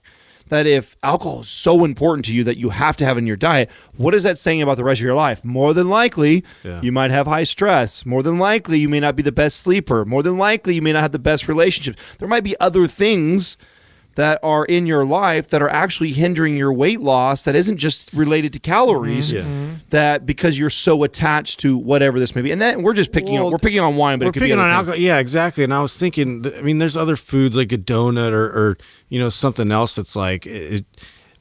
that if alcohol is so important to you that you have to have in your diet, what is that saying about the rest of your life? More than likely, you might have high stress. More than likely, you may not be the best sleeper. More than likely, you may not have the best relationships. There might be other things that are in your life that are actually hindering your weight loss that isn't just related to calories, that because you're so attached to whatever this may be. And then we're just picking on wine, but it could be other alcohol. Yeah, exactly. And I was thinking, I mean, there's other foods like a donut or something else that's like,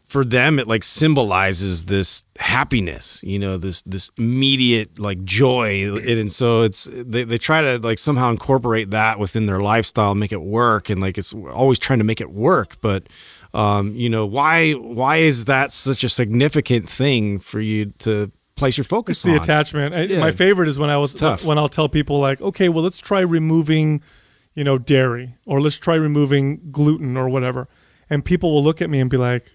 for them, it like symbolizes this happiness, this immediate like joy. And so they try to like somehow incorporate that within their lifestyle, make it work. And like, it's always trying to make it work. But, why is that such a significant thing for you to place your focus on? The attachment. My favorite is when I'll tell people like, okay, well, let's try removing, dairy, or let's try removing gluten or whatever. And people will look at me and be like,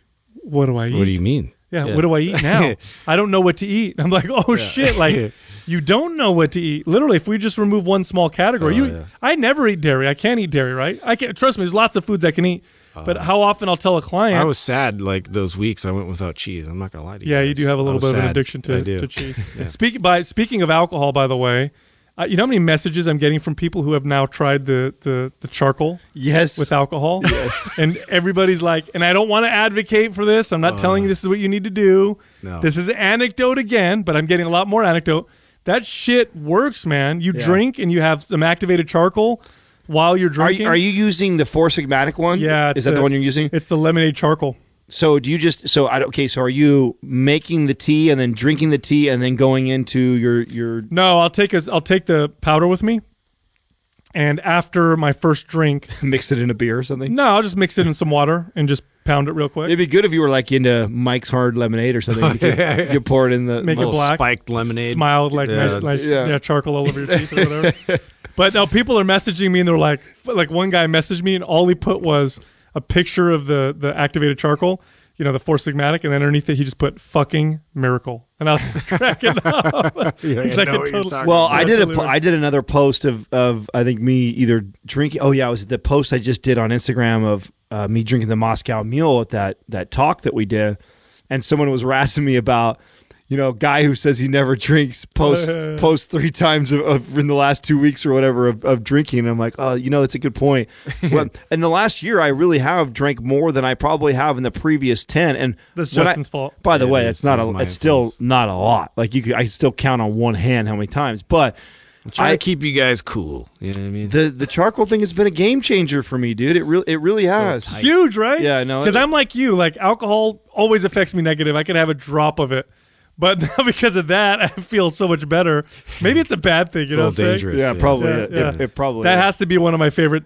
what do I eat? What do you mean? Yeah, what do I eat now? I don't know what to eat. I'm like, oh shit, like you don't know what to eat. Literally, if we just remove one small category, I never eat dairy. I can't eat dairy, right? I can't, trust me, there's lots of foods I can eat. But how often I'll tell a client. I was sad like those weeks I went without cheese. I'm not gonna lie to you. Yeah, guys. you do have a little bit of an addiction to cheese. Speaking of alcohol, by the way, you know how many messages I'm getting from people who have now tried the charcoal with alcohol? Yes. And everybody's like, and I don't want to advocate for this. I'm not telling you this is what you need to do. No. This is anecdote again, but I'm getting a lot more anecdote. That shit works, man. You drink and you have some activated charcoal while you're drinking. Are you using the Four Sigmatic one? Yeah. Is that the one you're using? It's the lemonade charcoal. So do you just so are you making the tea and then drinking the tea and then going into your No, I'll take the powder with me, and after my first drink, mix it in a beer or something? No, I'll just mix it in some water and just pound it real quick. It'd be good if you were like into Mike's Hard Lemonade or something. You could pour it in the make it black, spiked lemonade, smiled like nice charcoal all over your teeth or whatever. But now people are messaging me and they're like one guy messaged me and all he put was a picture of the activated charcoal, the Four Sigmatic, and then underneath it he just put "fucking miracle," and I was cracking up. He's like, well, I did another post of I think me either drinking. Oh yeah, it was the post I just did on Instagram of me drinking the Moscow Mule at that talk that we did, and someone was harassing me about. Guy who says he never drinks post 3 times of in the last 2 weeks or whatever of drinking. And I'm like, oh, that's a good point. Well, in the last year, I really have drank more than I probably have in the previous 10. And that's Justin's fault. By the way, it's still not a lot. Like I still count on one hand how many times, but. Try to keep you guys cool. You know what I mean? The charcoal thing has been a game changer for me, dude. It really has. It's huge, right? Yeah, I know. Because I'm like you. Like alcohol always affects me negative. I could have a drop of it. But now because of that, I feel so much better. Maybe it's a bad thing, you know what I'm dangerous. Yeah, probably. It probably that has to be one of my favorite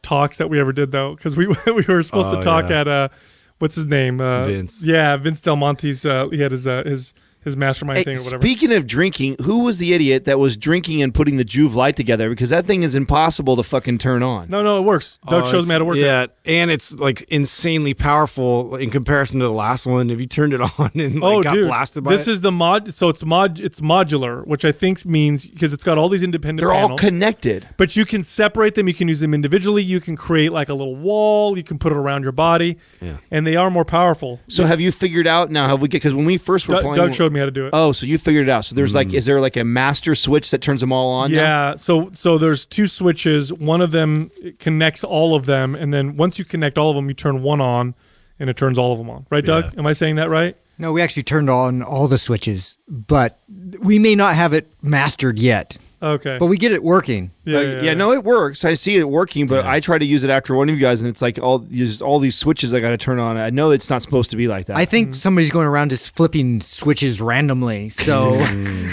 talks that we ever did, though, because we were supposed to talk at what's his name? Vince. Yeah, Vince Del Monte's. He had his his mastermind thing or whatever. Speaking of drinking, who was the idiot that was drinking and putting the Juvelight together? Because that thing is impossible to fucking turn on. No, it works. Doug shows me how to work it. Yeah, and it's like insanely powerful in comparison to the last one. If you turned it on and got blasted by this is the mod. So it's modular, which I think means because it's got all these independent They're panels. all connected. But you can separate them. You can use them individually. You can create like a little wall. You can put it around your body. Yeah. And they are more powerful. So have you figured out now? Because when we first were playing, Doug showed me how to do it. Oh, so you figured it out. So there's is there like a master switch that turns them all on? Yeah. So there's two switches. One of them connects all of them, and then once you connect all of them, you turn one on, and it turns all of them on. Right, Doug? Am I saying that right? No, we actually turned on all the switches, but we may not have it mastered yet. Okay. But we get it working. Yeah, no, it works. I see it working, but I try to use it after one of you guys, and it's like all these switches I got to turn on. I know it's not supposed to be like that. I think somebody's going around just flipping switches randomly, so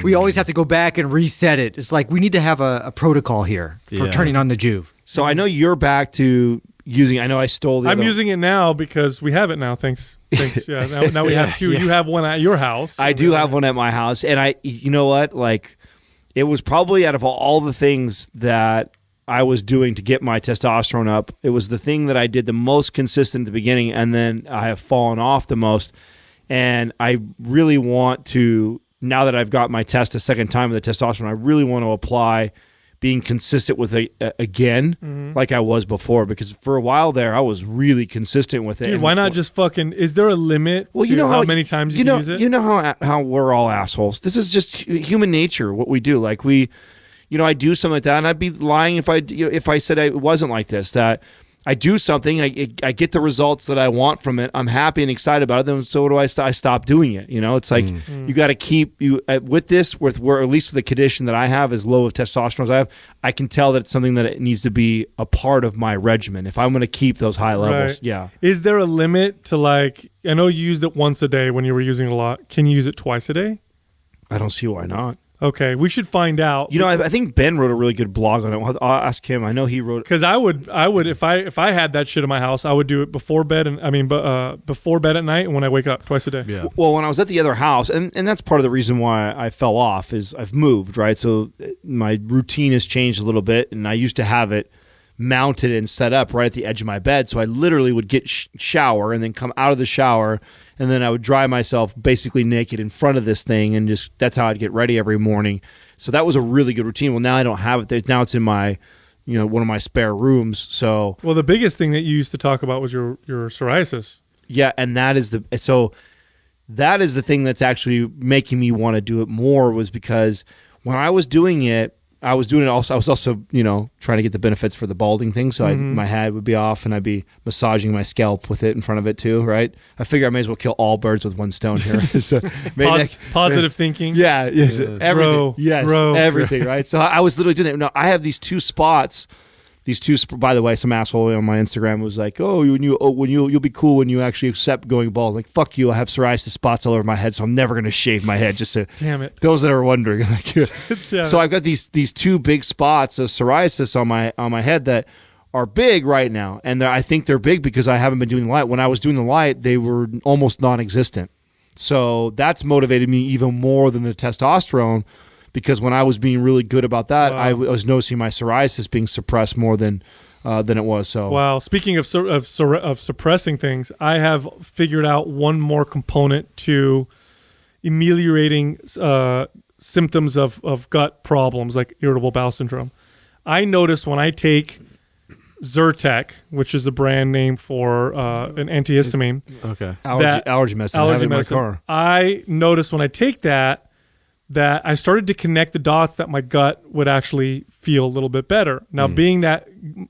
we always have to go back and reset it. It's like we need to have a protocol here for turning on the Juve. So I know you're back to using. I know I stole the. I'm using it now because we have it now. Thanks. Yeah. Now we have two. You have one at your house. I do have one at my house, and you know what, like. It was probably out of all the things that I was doing to get my testosterone up, it was the thing that I did the most consistent at the beginning, and then I have fallen off the most. And I really want to, now that I've got my test a second time with the testosterone, I really want to apply being consistent with it again like I was before, because for a while there I was really consistent with it. Dude, why not just fucking, is there a limit to how many times you can use it? You know how we're all assholes. This is just human nature, what we do. Like I do something like that, and I'd be lying if I said it wasn't like this, that I do something, I get the results that I want from it, I'm happy and excited about it, then so do I stop doing it. It's like you got to keep with this, where at least with the condition that I have, as low of testosterone as I have, I can tell that it's something that it needs to be a part of my regimen if I'm going to keep those high levels. Right. Yeah. Is there a limit to, like, I know you used it once a day when you were using it a lot. Can you use it twice a day? I don't see why not. Okay, we should find out. I think Ben wrote a really good blog on it. I'll ask him. I know he wrote. Because I would if I had that shit in my house, I would do it before bed, before bed at night and when I wake up twice a day. Yeah. Well, when I was at the other house, and that's part of the reason why I fell off, is I've moved, right? So my routine has changed a little bit, and I used to have it mounted and set up right at the edge of my bed. So I literally would get shower and then come out of the shower, and then I would dry myself basically naked in front of this thing, and just that's how I'd get ready every morning. So that was a really good routine. Well, now I don't have it there. Now it's in my, one of my spare rooms. So the biggest thing that you used to talk about was your psoriasis. Yeah, and that is the thing that's actually making me want to do it more, was because when I was doing it also. I was also, trying to get the benefits for the balding thing. So my head would be off, and I'd be massaging my scalp with it in front of it too, right? I figure I may as well kill all birds with one stone here. So positive thinking. Yeah, yes, everything. Everything, right? So I was literally doing that. Now I have these two spots. By the way, some asshole on my Instagram was like, "Oh, you'll be cool when you actually accept going bald." Like, fuck you! I have psoriasis spots all over my head, so I'm never going to shave my head. Just to, damn it, those that are wondering. So I've got these two big spots of psoriasis on my head that are big right now, and I think they're big because I haven't been doing the light. When I was doing the light, they were almost non-existent. So that's motivated me even more than the testosterone. Because when I was being really good about that, I was noticing my psoriasis being suppressed more than it was. So wow. Speaking of suppressing things, I have figured out one more component to ameliorating symptoms of gut problems like irritable bowel syndrome. I noticed when I take SurTech, which is a brand name for an antihistamine. Okay. Allergy medicine. Allergy medicine. In my car. I noticed when I take that I started to connect the dots that my gut would actually feel a little bit better. Now, being that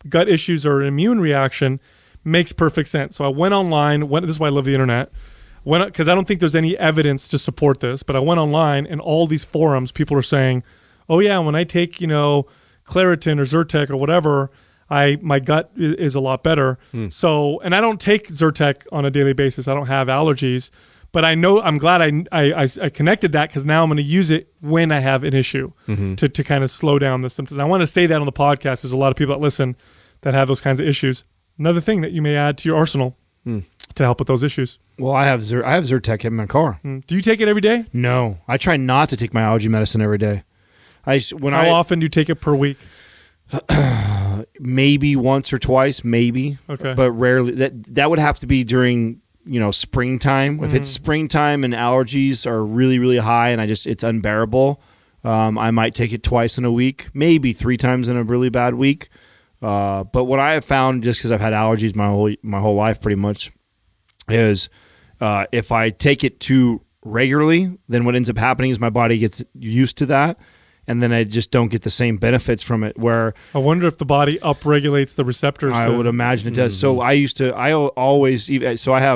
gut issues are an immune reaction makes perfect sense. So I went online. This is why I love the internet. Because I don't think there's any evidence to support this, but I went online, and all these forums, people are saying, oh, yeah, when I take, Claritin or ZyrTech or whatever, my gut is a lot better. So, and I don't take ZyrTech on a daily basis. I don't have allergies. But I know I'm glad I connected that, because now I'm going to use it when I have an issue to kind of slow down the symptoms. I want to say that on the podcast. There's a lot of people that listen that have those kinds of issues. Another thing that you may add to your arsenal to to help with those issues. Well, I have SurTech in my car. Do you take it every day? No, I try not to take my allergy medicine every day. How often do you take it per week? Maybe once or twice, maybe. Okay. But rarely. That would have to be during springtime. If it's springtime and allergies are really, really high and it's unbearable, I might take it twice in a week, maybe 3 times in a really bad week. But what I have found, just because I've had allergies my whole life pretty much, is if I take it too regularly, then what ends up happening is my body gets used to that, and then I just don't get the same benefits from it. Where I wonder if the body upregulates the receptors. I would imagine it does. So I have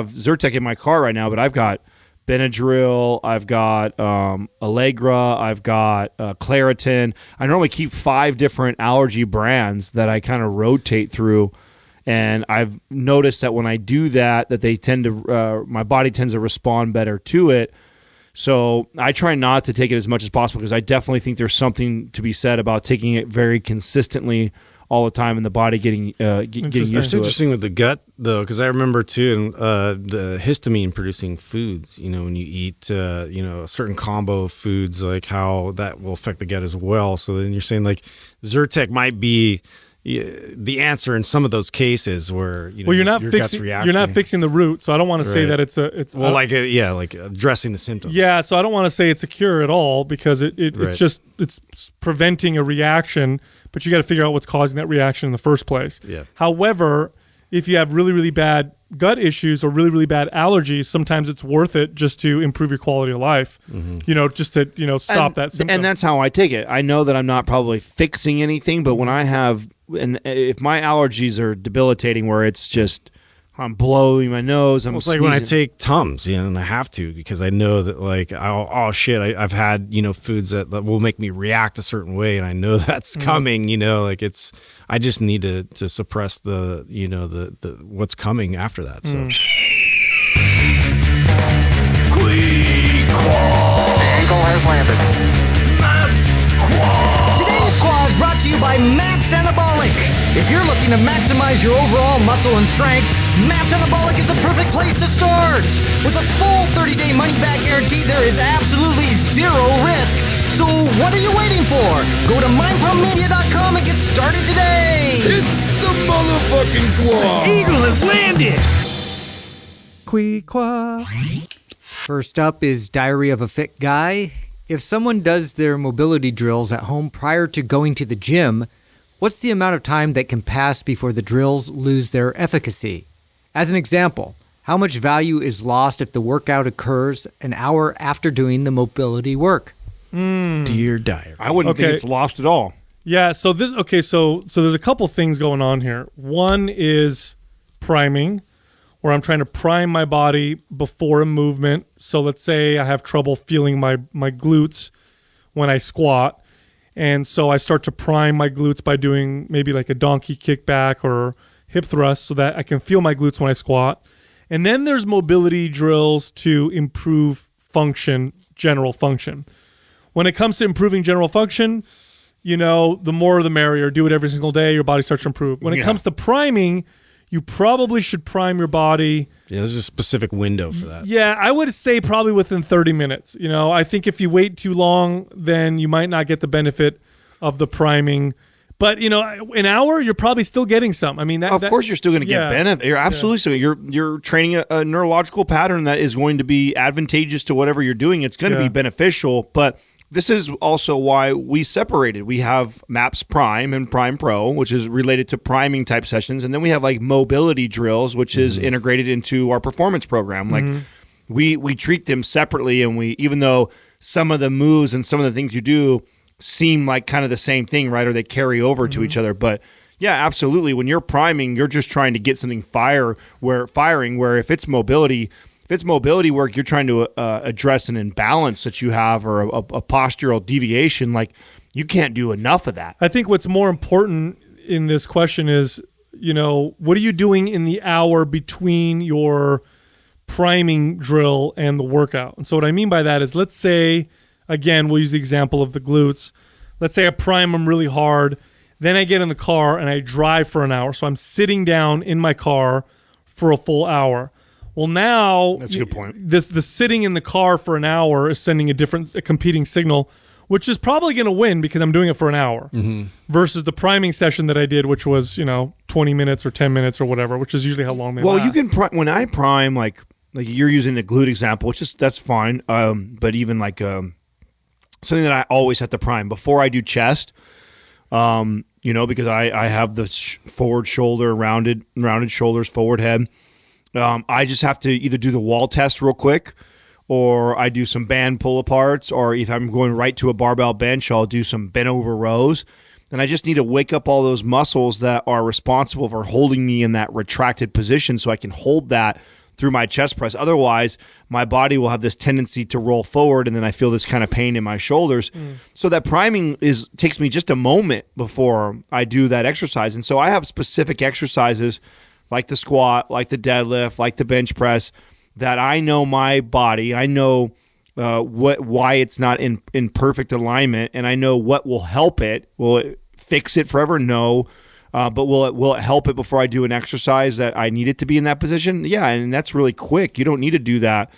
SurTech in my car right now, but I've got Benadryl, I've got Allegra, I've got Claritin. I normally keep 5 different allergy brands that I kind of rotate through, and I've noticed that when I do that they tend to my body tends to respond better to it. So I try not to take it as much as possible, because I definitely think there's something to be said about taking it very consistently all the time and the body getting used to it. It's interesting with the gut, though, because I remember, too, the histamine producing foods, when you eat, a certain combo of foods, like how that will affect the gut as well. So then you're saying, like, SurTech might be the answer in some of those cases where you're not fixing the root. So I don't want to say that it's like addressing the symptoms. Yeah, so I don't want to say it's a cure at all, because it's preventing a reaction, but you got to figure out what's causing that reaction in the first place. Yeah. However, if you have really, really bad gut issues or really, really bad allergies, sometimes it's worth it just to improve your quality of life. Just to stop that symptom. And that's how I take it. I know that I'm not probably fixing anything, but when I have, and if my allergies are debilitating, where it's just I'm blowing my nose, I'm it's like when I take Tums, and I have to, because I know that, like, I've had foods that will make me react a certain way, and I know that's coming. I just need to suppress the the what's coming after that. So. Today's Quah is brought to you by MAPS Anabolic. If you're looking to maximize your overall muscle and strength, MAPS Anabolic is the perfect place to start. With a full 30-day money-back guarantee, there is absolutely zero risk. So what are you waiting for? Go to mindpumpmedia.com and get started today. It's the motherfucking Quah. Eagle has landed. Quah. First up is Diary of a Fit Guy. If someone does their mobility drills at home prior to going to the gym, what's the amount of time that can pass before the drills lose their efficacy? As an example, how much value is lost if the workout occurs an hour after doing the mobility work? Dear diary. I wouldn't think it's lost at all. Yeah, so there's a couple things going on here. One is priming, where I'm trying to prime my body before a movement. So let's say I have trouble feeling my glutes when I squat. And so I start to prime my glutes by doing maybe like a donkey kickback or hip thrust so that I can feel my glutes when I squat. And then there's mobility drills to improve function, general function. When it comes to improving general function, the more the merrier. Do it every single day. Your body starts to improve. When it comes to priming, you probably should prime your body. Yeah, there's a specific window for that. Yeah, I would say probably within 30 minutes. I think if you wait too long, then you might not get the benefit of the priming. But, an hour, you're probably still getting some. I mean, of course you're still going to get benefit. You're absolutely so. You're training a neurological pattern that is going to be advantageous to whatever you're doing. It's going to be beneficial, but this is also why we separated. We have MAPS Prime and Prime Pro, which is related to priming type sessions. And then we have like mobility drills, which is integrated into our performance program. Like we treat them separately. And even though some of the moves and some of the things you do seem like kind of the same thing, right? Or they carry over to each other. But yeah, absolutely. When you're priming, you're just trying to get something firing, where if it's mobility work, you're trying to address an imbalance that you have or a postural deviation. Like, you can't do enough of that. I think what's more important in this question is, what are you doing in the hour between your priming drill and the workout? And so what I mean by that is, let's say, again, we'll use the example of the glutes. Let's say I prime them really hard. Then I get in the car and I drive for an hour. So I'm sitting down in my car for a full hour. Well, now That's a good point. The sitting in the car for an hour is sending a competing signal, which is probably going to win because I'm doing it for an hour versus the priming session that I did, which was 20 minutes or 10 minutes or whatever, which is usually how long they last. Well, you can when I prime like you're using the glute example, which is that's fine. But even like something that I always have to prime before I do chest. Because I have the forward shoulder, rounded shoulders, forward head. I just have to either do the wall test real quick, or I do some band pull aparts, or if I'm going right to a barbell bench, I'll do some bent over rows. And I just need to wake up all those muscles that are responsible for holding me in that retracted position so I can hold that through my chest press. Otherwise, my body will have this tendency to roll forward, and then I feel this kind of pain in my shoulders. So that priming takes me just a moment before I do that exercise. And so I have specific exercises like the squat, like the deadlift, like the bench press, that I know my body, I know why it's not in perfect alignment, and I know what will help it. Will it fix it forever? No. But will it help it before I do an exercise that I need it to be in that position? Yeah, and that's really quick. You don't need to do that.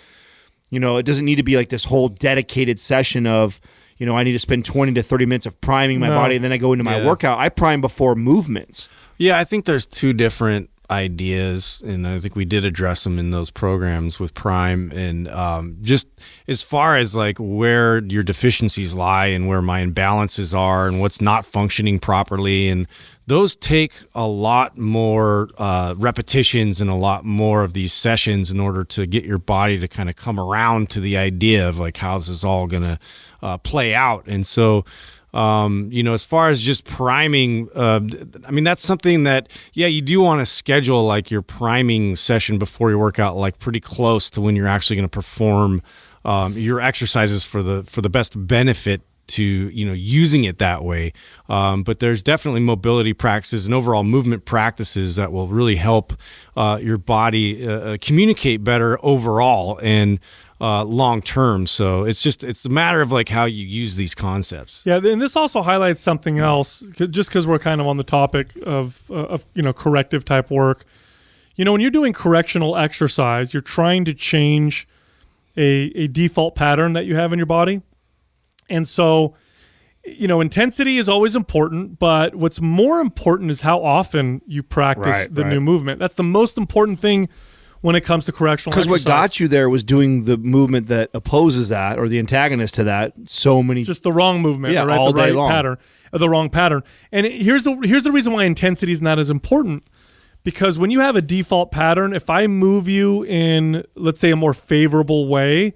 It doesn't need to be like this whole dedicated session of, I need to spend 20 to 30 minutes of priming my body, and then I go into my workout. I prime before movements. Yeah, I think there's two different ideas, and I think we did address them in those programs with Prime, and just as far as like where your deficiencies lie and where my imbalances are and what's not functioning properly, and those take a lot more repetitions and a lot more of these sessions in order to get your body to kind of come around to the idea of like how this is all going to play out. And so as far as just priming, that's something that, you do want to schedule like your priming session before your workout, like pretty close to when you're actually going to perform your exercises for the best benefit to, using it that way. But there's definitely mobility practices and overall movement practices that will really help your body communicate better overall and long term. So it's a matter of like how you use these concepts. Yeah, and this also highlights something else, just because we're kind of on the topic of corrective type work. When you're doing correctional exercise, you're trying to change a default pattern that you have in your body. And so, intensity is always important, but what's more important is how often you practice the new movement. That's the most important thing when it comes to correctional exercise. Because what got you there was doing the movement that opposes that, or the antagonist to that. Just the wrong movement, all day long. Pattern, the wrong pattern. And here's the reason why intensity is not as important. Because when you have a default pattern, if I move you in, let's say, a more favorable way,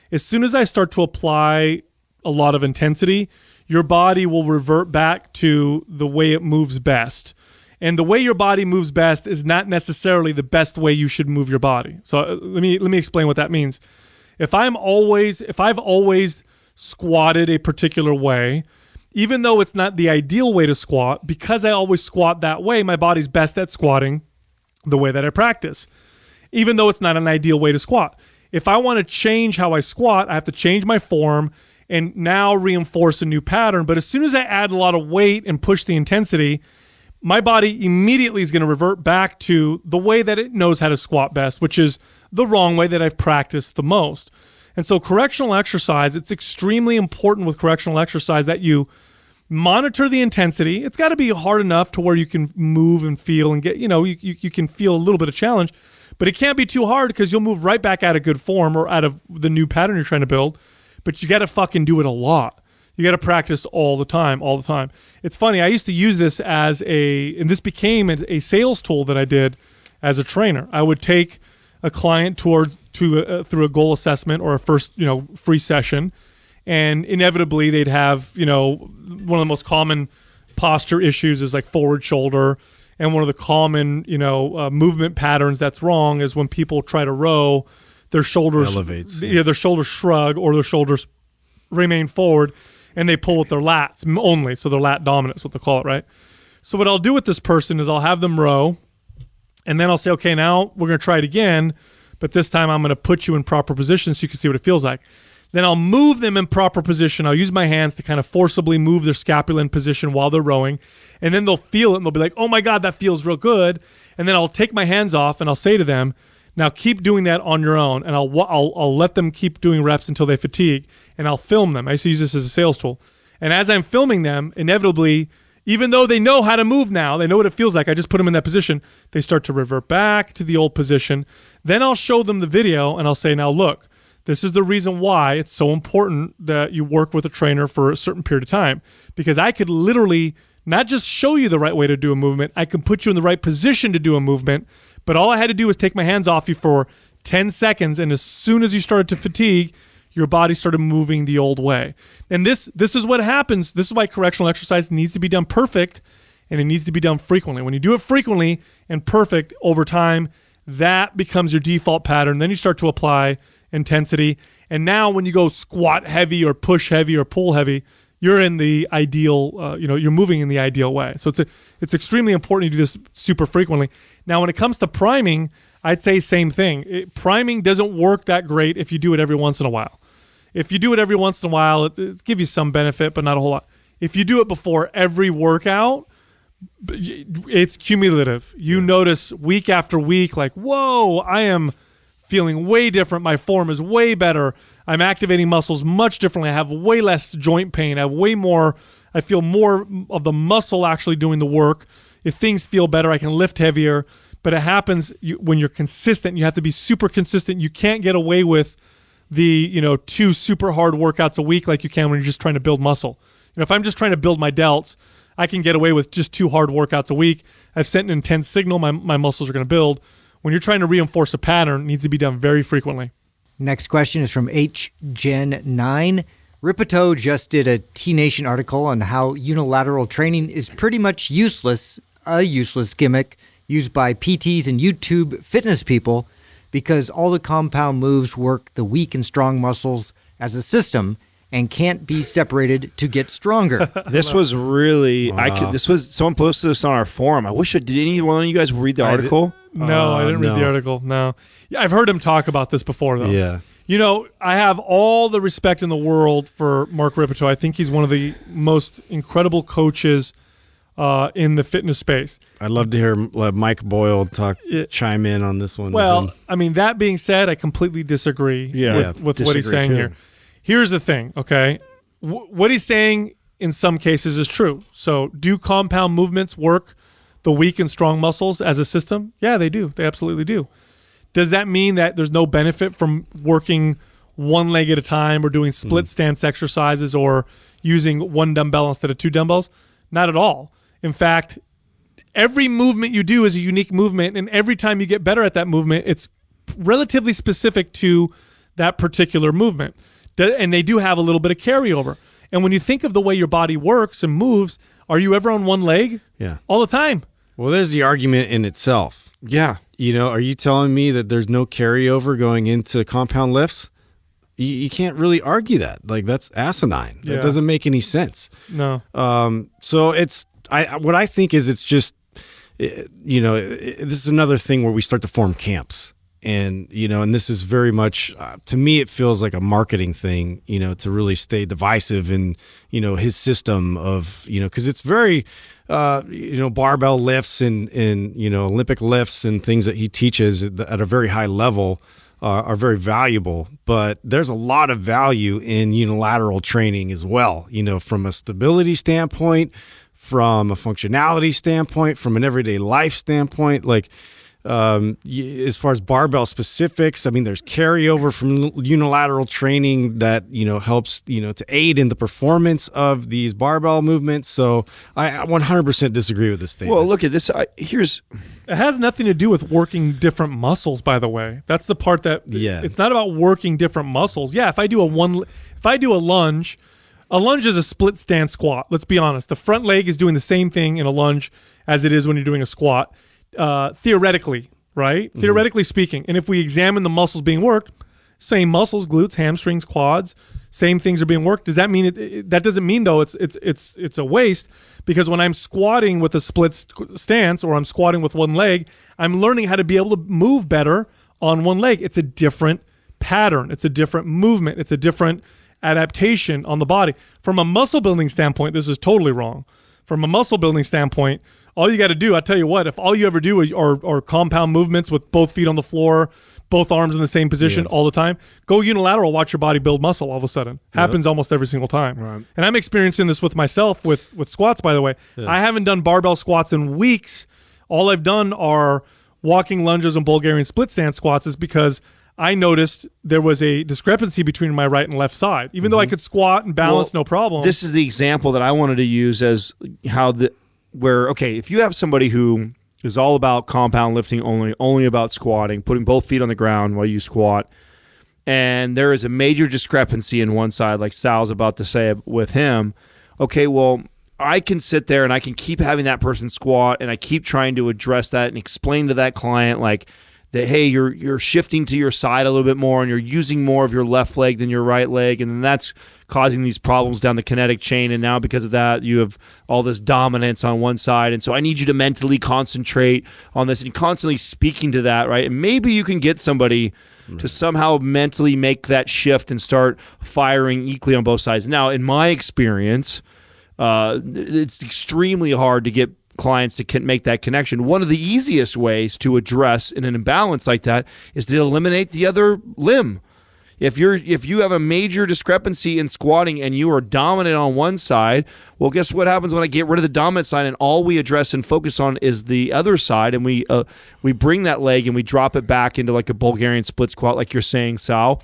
as soon as I start to apply a lot of intensity, your body will revert back to the way it moves best. And the way your body moves best is not necessarily the best way you should move your body. So let me explain what that means. If I've always squatted a particular way, even though it's not the ideal way to squat, because I always squat that way, my body's best at squatting the way that I practice, even though it's not an ideal way to squat. If I want to change how I squat, I have to change my form and now reinforce a new pattern. But as soon as I add a lot of weight and push the intensity, my body immediately is going to revert back to the way that it knows how to squat best, which is the wrong way that I've practiced the most. And so correctional exercise, it's extremely important with correctional exercise that you monitor the intensity. It's got to be hard enough to where you can move and feel and get, you can feel a little bit of challenge, but it can't be too hard because you'll move right back out of good form or out of the new pattern you're trying to build. But you got to fucking do it a lot. You got to practice all the time. It's funny. I used to use this and this became a sales tool that I did as a trainer. I would take a client through a goal assessment or a first, free session, and inevitably they'd have, one of the most common posture issues is like forward shoulder, and one of the common, movement patterns that's wrong is when people try to row, their shoulders elevates. Yeah, their shoulders shrug or their shoulders remain forward, and they pull with their lats only. So their lat dominant is what they call it, right? So what I'll do with this person is I'll have them row, and then I'll say, okay, now we're going to try it again, but this time I'm going to put you in proper position so you can see what it feels like. Then I'll move them in proper position. I'll use my hands to kind of forcibly move their scapula in position while they're rowing, and then they'll feel it, and they'll be like, oh my God, that feels real good. And then I'll take my hands off, and I'll say to them, Now keep doing that on your own, and I'll let them keep doing reps until they fatigue, and I'll film them. I used to use this as a sales tool. And as I'm filming them, inevitably, even though they know how to move now, they know what it feels like, I just put them in that position, they start to revert back to the old position. Then I'll show them the video, and I'll say, now look, this is the reason why it's so important that you work with a trainer for a certain period of time, because I could literally not just show you the right way to do a movement, I can put you in the right position to do a movement, but all I had to do was take my hands off you for 10 seconds, and as soon as you started to fatigue, your body started moving the old way. And this is what happens. This is why correctional exercise needs to be done perfect, and it needs to be done frequently. When you do it frequently and perfect over time, that becomes your default pattern. Then you start to apply intensity. And now when you go squat heavy or push heavy or pull heavy, you're in the ideal, you're moving in the ideal way. So it's extremely important you do this super frequently. Now, when it comes to priming, I'd say same thing. Priming doesn't work that great if you do it every once in a while. If you do it every once in a while, it gives you some benefit, but not a whole lot. If you do it before every workout, it's cumulative. You notice week after week, like, whoa, I am feeling way different. My form is way better. I'm activating muscles much differently. I have way less joint pain. I feel more of the muscle actually doing the work. If things feel better, I can lift heavier. But it happens when you're consistent. You have to be super consistent. You can't get away with the 2 super hard workouts a week like you can when you're just trying to build muscle. If I'm just trying to build my delts, I can get away with just 2 hard workouts a week. I've sent an intense signal. My muscles are going to build. When you're trying to reinforce a pattern, it needs to be done very frequently. Next question is from HGen9. Rippetoe just did a T-Nation article on how unilateral training is pretty much useless, a useless gimmick used by PTs and YouTube fitness people because all the compound moves work the weak and strong muscles as a system and can't be separated to get stronger. This was really someone posted this on our forum. I wish did any one of you guys read the article? No, I didn't read the article. No. Yeah, I've heard him talk about this before though. Yeah. I have all the respect in the world for Mark Rippetoe. I think he's one of the most incredible coaches in the fitness space. I'd love to hear Mike Boyle chime in on this one. Well, I mean, that being said, I completely disagree with what he's saying here. Here's the thing, okay? What he's saying in some cases is true. So do compound movements work the weak and strong muscles as a system? Yeah, they do. They absolutely do. Does that mean that there's no benefit from working one leg at a time or doing split stance exercises or using 1 dumbbell instead of 2 dumbbells? Not at all. In fact, every movement you do is a unique movement, and every time you get better at that movement, it's relatively specific to that particular movement. And they do have a little bit of carryover. And when you think of the way your body works and moves, are you ever on one leg? Yeah. All the time. Well, there's the argument in itself. Yeah. Are you telling me that there's no carryover going into compound lifts? You can't really argue that. Like, that's asinine. That doesn't make any sense. No. So what I think is it's just, this is another thing where we start to form camps. And, and this is very much, to me, it feels like a marketing thing, to really stay divisive in, his system of, because it's very, barbell lifts and Olympic lifts and things that he teaches at a very high level are very valuable. But there's a lot of value in unilateral training as well, from a stability standpoint, from a functionality standpoint, from an everyday life standpoint, like, as far as barbell specifics, I mean, there's carryover from unilateral training that, helps, to aid in the performance of these barbell movements. So I 100% disagree with this statement. Well, look at this. It has nothing to do with working different muscles, by the way. That's the part that it's not about working different muscles. Yeah, if I do a lunge is a split stance squat. Let's be honest. The front leg is doing the same thing in a lunge as it is when you're doing a squat. Theoretically, right? Mm-hmm. Theoretically speaking. And if we examine the muscles being worked, same muscles, glutes, hamstrings, quads, same things are being worked. Does that mean that doesn't mean though it's a waste, because when I'm squatting with a split stance or I'm squatting with one leg, I'm learning how to be able to move better on one leg. It's a different pattern. It's a different movement. It's a different adaptation on the body. From a muscle building standpoint, this is totally wrong. From a muscle building standpoint, all you got to do, I tell you what, if all you ever do are compound movements with both feet on the floor, both arms in the same position all the time, go unilateral, watch your body build muscle all of a sudden. Happens almost every single time. Right. And I'm experiencing this with myself with squats, by the way. Yeah. I haven't done barbell squats in weeks. All I've done are walking lunges and Bulgarian split stance squats is because I noticed there was a discrepancy between my right and left side. Even though I could squat and balance no problem. This is the example that I wanted to use as if you have somebody who is all about compound lifting only about squatting, putting both feet on the ground while you squat, and there is a major discrepancy in one side, like Sal's about to say with him, okay, well, I can sit there and I can keep having that person squat, and I keep trying to address that and explain to that client like that, hey, you're shifting to your side a little bit more and you're using more of your left leg than your right leg, and then that's causing these problems down the kinetic chain, and now because of that you have all this dominance on one side, and so I need you to mentally concentrate on this, and constantly speaking to that, right? And maybe you can get somebody to somehow mentally make that shift and start firing equally on both sides. Now, in my experience, it's extremely hard to get clients to make that connection. One of the easiest ways to address in an imbalance like that is to eliminate the other limb. If you have a major discrepancy in squatting and you are dominant on one side, well, guess what happens when I get rid of the dominant side and all we address and focus on is the other side, and we bring that leg and we drop it back into like a Bulgarian split squat, like you're saying, Sal,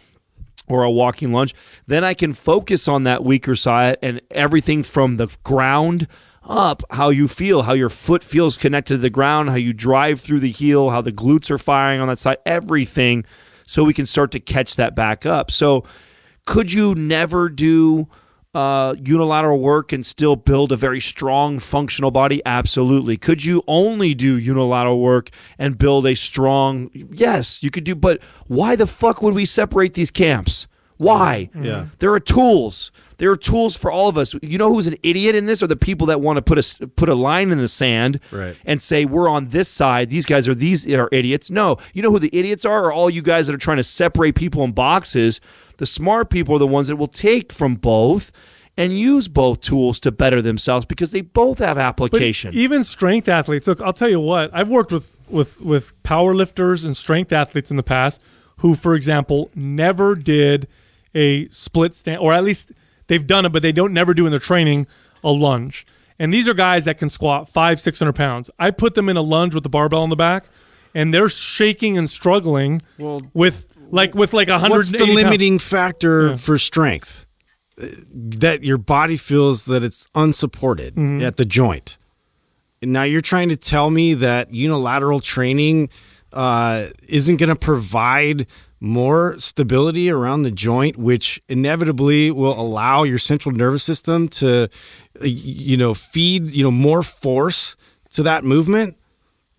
or a walking lunge. Then I can focus on that weaker side and everything from the ground up, how you feel, how your foot feels connected to the ground, how you drive through the heel, how the glutes are firing on that side, everything, so we can start to catch that back up. So could you never do unilateral work and still build a very strong functional body? Absolutely. Could you only do unilateral work and build a strong? Yes, you could do, but why the fuck would we separate these camps? Why? Yeah. There are tools. There are tools for all of us. You know who's an idiot in this? Are the people that want to put a line in the sand and say, we're on this side. These guys are idiots. No. You know who the idiots are all you guys that are trying to separate people in boxes. The smart people are the ones that will take from both and use both tools to better themselves because they both have application. But even strength athletes, look, I'll tell you what, I've worked with power lifters and strength athletes in the past who, for example, never did a split stand, or at least they've done it, but they don't never do in their training a lunge. And these are guys that can squat 500-600 pounds. I put them in a lunge with the barbell in the back, and they're shaking and struggling with like 180 What's the limiting factor for strength? That your body feels that it's unsupported at the joint. And now you're trying to tell me that unilateral training isn't going to provide more stability around the joint, which inevitably will allow your central nervous system to, feed, more force to that movement.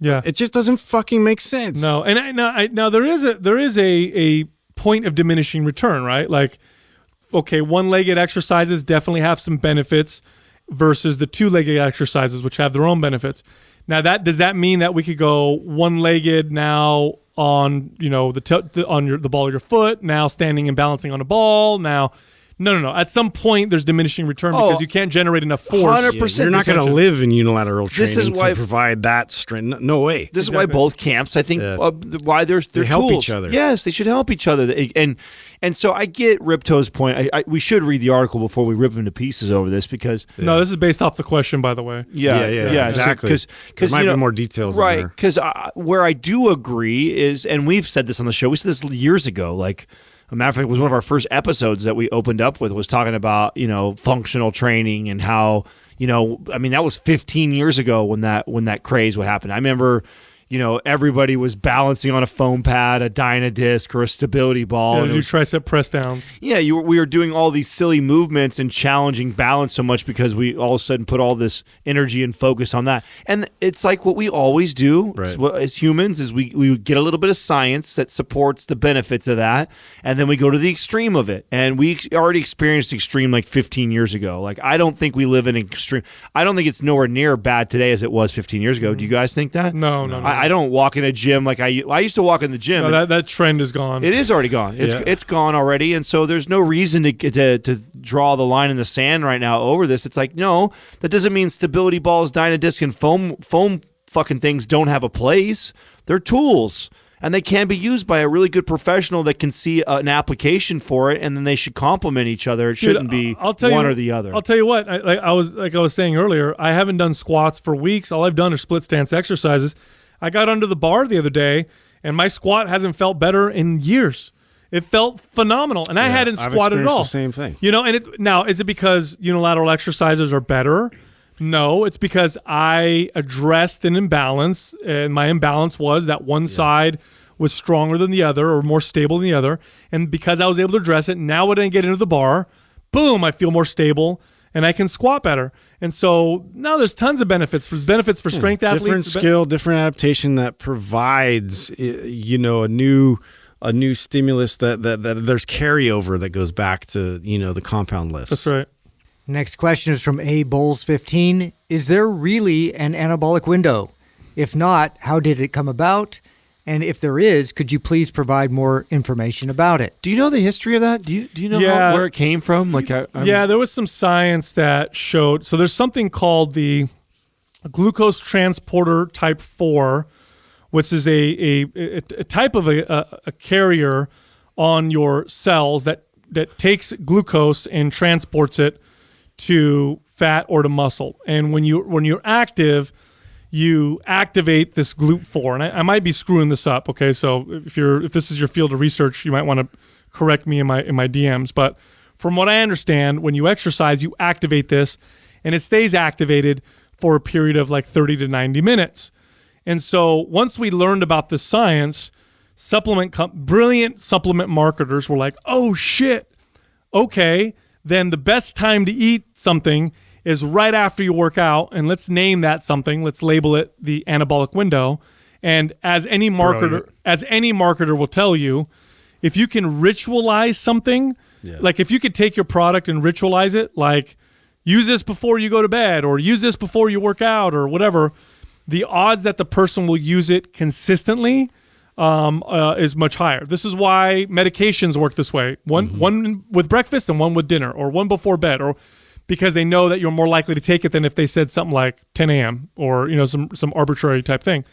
Yeah, it just doesn't fucking make sense. No, and now there is a point of diminishing return, right? Like, okay, one-legged exercises definitely have some benefits versus the two-legged exercises, which have their own benefits. Now, does that mean that we could go one-legged now on the ball of your foot, now standing and balancing on a ball? Now, no. At some point, there's diminishing return because you can't generate enough force. 100%. You're not going to live in unilateral training this is why, to provide that strength. No way. This is why both camps, I think, why they're help tools. each other. Yes, they should help each other. And so I get Rippetoe's point. We should read the article before we rip him to pieces over this because no, this is based off the question, by the way. Yeah, exactly. Because there might be more details, right? Because where I do agree is, and we've said this on the show. We said this years ago. Like, a matter of fact, it was one of our first episodes that we opened up with was talking about functional training and how that was 15 years ago when that craze would happen. I remember. Everybody was balancing on a foam pad, a Dynadisc, or a stability ball. Yeah, do tricep press downs. Yeah, we were doing all these silly movements and challenging balance so much because we all of a sudden put all this energy and focus on that. And it's like what we always do as humans is we get a little bit of science that supports the benefits of that, and then we go to the extreme of it. And we already experienced extreme like 15 years ago. Like, I don't think we live in extreme. I don't think it's nowhere near bad today as it was 15 years ago. Do you guys think that? No. I don't walk in a gym like I used to walk in the gym. No, that trend is gone. It is already gone. It's gone already, and so there's no reason to draw the line in the sand right now over this. It's like, no, that doesn't mean stability balls, Dynadisc, and foam fucking things don't have a place. They're tools, and they can be used by a really good professional that can see an application for it, and then they should complement each other. It shouldn't be one or the other. I'll tell you what. I was saying earlier, I haven't done squats for weeks. All I've done are split stance exercises. I got under the bar the other day, and my squat hasn't felt better in years. It felt phenomenal, and I hadn't squatted at all. The same thing. Now, is it because unilateral exercises are better? No, it's because I addressed an imbalance, and my imbalance was that one side was stronger than the other or more stable than the other. And because I was able to address it, now when I get into the bar, boom, I feel more stable and I can squat better. And so now there's tons of benefits. There's benefits for strength athletes. Different skill, different adaptation that provides, a new stimulus that there's carryover that goes back to, the compound lifts. That's right. Next question is from A Bowles 15. Is there really an anabolic window? If not, how did it come about? And if there is, could you please provide more information about it? Do you know the history of that? Do you know where it came from? There was some science that showed. So there's something called the glucose transporter type 4, which is a type of a carrier on your cells that takes glucose and transports it to fat or to muscle. And when you're active, you activate this GLUT4. And I might be screwing this up, okay? So if this is your field of research, you might want to correct me in my DMs. But from what I understand, when you exercise, you activate this, and it stays activated for a period of like 30 to 90 minutes. And so once we learned about this science, brilliant supplement marketers were like, oh shit, okay, then the best time to eat something is right after you work out, and let's name that something. Let's label it the anabolic window. And as any marketer will tell you, if you can ritualize something, like if you could take your product and ritualize it, like use this before you go to bed or use this before you work out or whatever, the odds that the person will use it consistently is much higher. This is why medications work this way. One with breakfast and one with dinner, or one before bed, or because they know that you're more likely to take it than if they said something like 10 a.m. or some arbitrary type thing.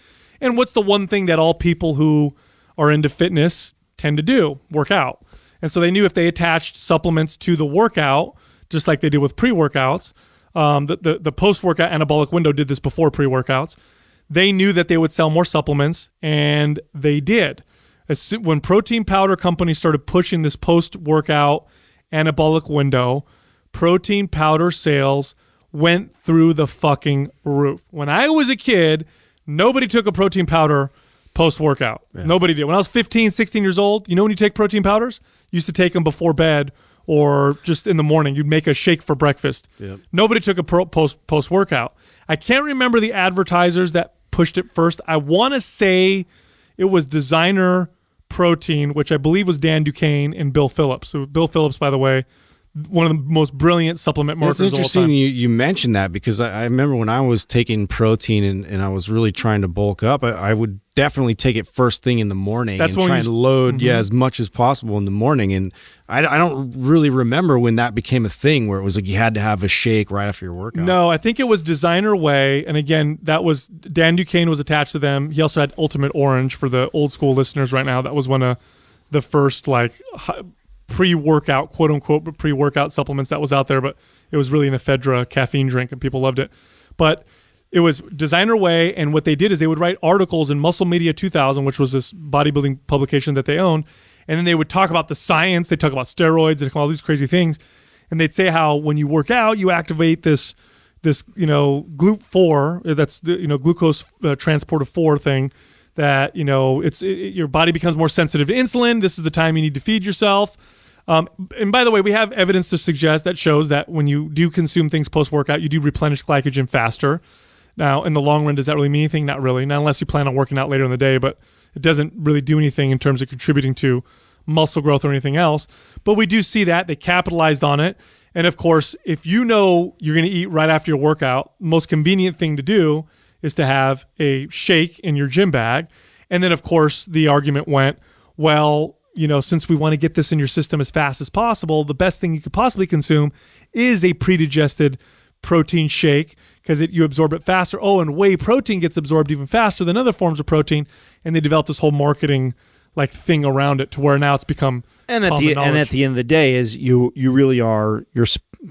And what's the one thing that all people who are into fitness tend to do? Work out. And so they knew if they attached supplements to the workout, just like they did with pre-workouts, the post-workout anabolic window did this before pre-workouts, they knew that they would sell more supplements, and they did. When protein powder companies started pushing this post-workout anabolic window, protein powder sales went through the fucking roof. When I was a kid, nobody took a protein powder post-workout. Yeah. Nobody did. When I was 15, 16 years old, you know when you take protein powders? You used to take them before bed or just in the morning. You'd make a shake for breakfast. Yep. Nobody took a post-workout. I can't remember the advertisers that pushed it first. I want to say it was Designer Protein, which I believe was Dan Duquesne and Bill Phillips. So Bill Phillips, by the way, one of the most brilliant supplement marketers of all time. It's interesting you mentioned that, because I remember when I was taking protein and I was really trying to bulk up, I would definitely take it first thing in the morning. That's and when try and load as much as possible in the morning. And I don't really remember when that became a thing where it was like you had to have a shake right after your workout. No, I think it was Designer Whey. And again, that was Dan Duquesne was attached to them. He also had Ultimate Orange for the old school listeners right now. That was one of the first pre-workout, quote-unquote, pre-workout supplements that was out there, but it was really an ephedra caffeine drink, and people loved it. But it was Designer Whey, and what they did is they would write articles in Muscle Media 2000, which was this bodybuilding publication that they owned, and then they would talk about the science, they'd talk about steroids, they'd talk about all these crazy things, and they'd say how when you work out, you activate this GLUT4, that's glucose transporter 4 thing, that your body becomes more sensitive to insulin. This is the time you need to feed yourself. And by the way, we have evidence to suggest that shows that when you do consume things post-workout, you do replenish glycogen faster. Now, in the long run, does that really mean anything? Not really. Not unless you plan on working out later in the day, but it doesn't really do anything in terms of contributing to muscle growth or anything else. But we do see that. They capitalized on it. And of course, if you know you're going to eat right after your workout, most convenient thing to do is to have a shake in your gym bag. And then, of course, the argument went, well, since we want to get this in your system as fast as possible, the best thing you could possibly consume is a pre-digested protein shake because you absorb it faster. Oh, and whey protein gets absorbed even faster than other forms of protein. And they developed this whole marketing thing around it to where now it's become and at the end of the day is you're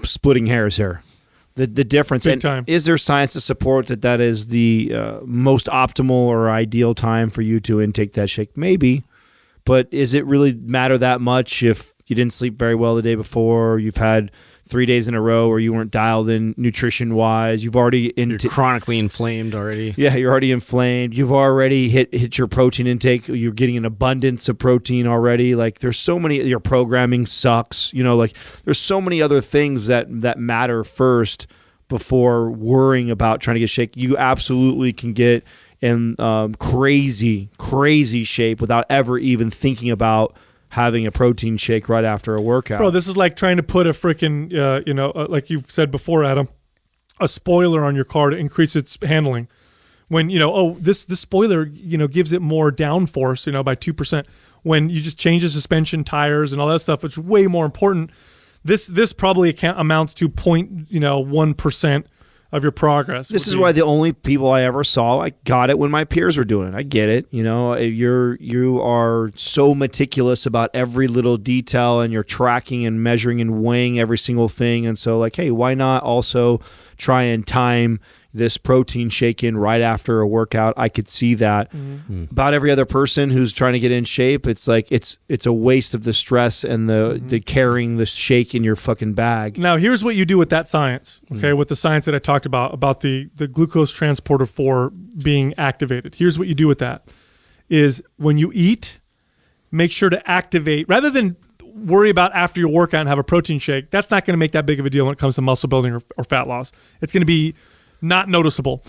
splitting hairs here. The difference. Big time. Is there science to support that is the most optimal or ideal time for you to intake that shake? Maybe. But is it really matter that much if you didn't sleep very well the day before, you've had 3 days in a row where you weren't dialed in nutrition-wise, you're chronically inflamed already. Yeah, you're already inflamed. You've already hit your protein intake. You're getting an abundance of protein already. There's so many, your programming sucks. There's so many other things that matter first before worrying about trying to get shake. You absolutely can get in crazy shape without ever even thinking about having a protein shake right after a workout. Bro, this is like trying to put a freaking, like you've said before, Adam, a spoiler on your car to increase its handling. When, this spoiler, gives it more downforce, by 2%. When you just change the suspension, tires, and all that stuff, it's way more important. This probably amounts to 0.1% of your progress. This is why the only people I ever saw, I got it when my peers were doing it. I get it. You are so meticulous about every little detail, and you're tracking and measuring and weighing every single thing. And so hey, why not also try and time this protein shake in right after a workout? I could see that. Mm-hmm. About every other person who's trying to get in shape, it's it's a waste of the stress and the carrying the shake in your fucking bag. Now, here's what you do with that science, okay? With the science that I talked about the glucose transporter 4 being activated. Here's what you do with that is when you eat, make sure to activate, rather than worry about after your workout and have a protein shake. That's not going to make that big of a deal when it comes to muscle building or fat loss. It's going to be not noticeable.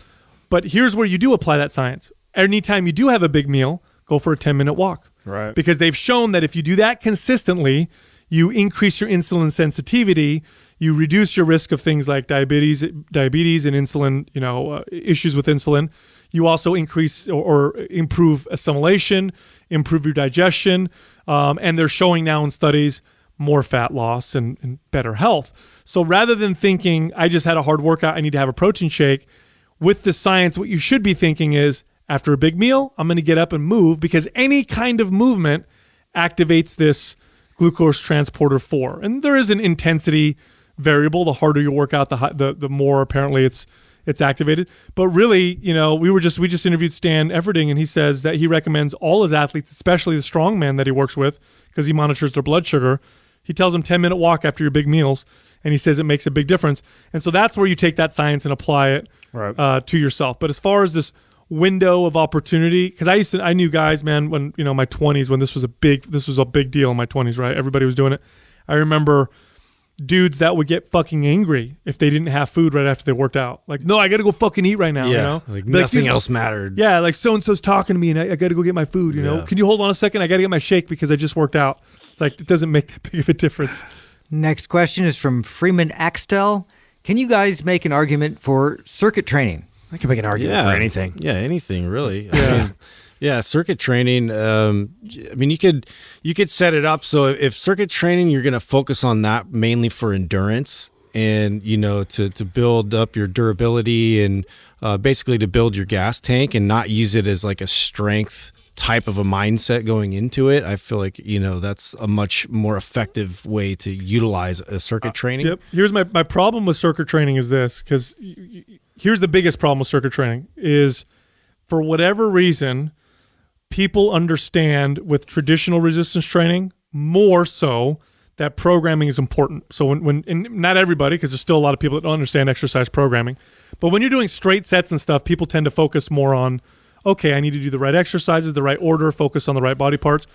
But here's where you do apply that science. Anytime you do have a big meal, go for a 10-minute walk. Right. Because they've shown that if you do that consistently, you increase your insulin sensitivity, you reduce your risk of things like diabetes and insulin, issues with insulin. You also increase or improve assimilation, improve your digestion, and they're showing now in studies more fat loss and better health. So rather than thinking, I just had a hard workout, I need to have a protein shake, with the science, what you should be thinking is, after a big meal, I'm going to get up and move, because any kind of movement activates this glucose transporter 4. And there is an intensity variable. The harder you work out, the more apparently it's activated. But really, we just interviewed Stan Everding, and he says that he recommends all his athletes, especially the strongman that he works with, because he monitors their blood sugar. He tells them 10-minute walk after your big meals, and he says it makes a big difference. And so that's where you take that science and apply it to yourself. But as far as this window of opportunity, because I knew guys, man, when my 20s, when this was a big deal in my 20s, right? Everybody was doing it. I remember dudes that would get fucking angry if they didn't have food right after they worked out. Like, no, I got to go fucking eat right now. Yeah, nothing else mattered. Yeah, like so-and-so's talking to me, and I got to go get my food. Can you hold on a second? I got to get my shake because I just worked out. It doesn't make that big of a difference. Next question is from Freeman Axtell. Can you guys make an argument for circuit training? I can make an argument for anything. Yeah, anything really. Yeah. Circuit training. You could set it up so if circuit training, you're going to focus on that mainly for endurance and to build up your durability and basically to build your gas tank and not use it as like a strength type of a mindset going into it. I feel like that's a much more effective way to utilize a circuit training. Yep. Here's my problem with circuit training is this, because here's the biggest problem with circuit training is, for whatever reason, people understand with traditional resistance training more so that programming is important. So when and not everybody, because there's still a lot of people that don't understand exercise programming, but when you're doing straight sets and stuff, people tend to focus more on, okay, I need to do the right exercises, the right order, focus on the right body parts.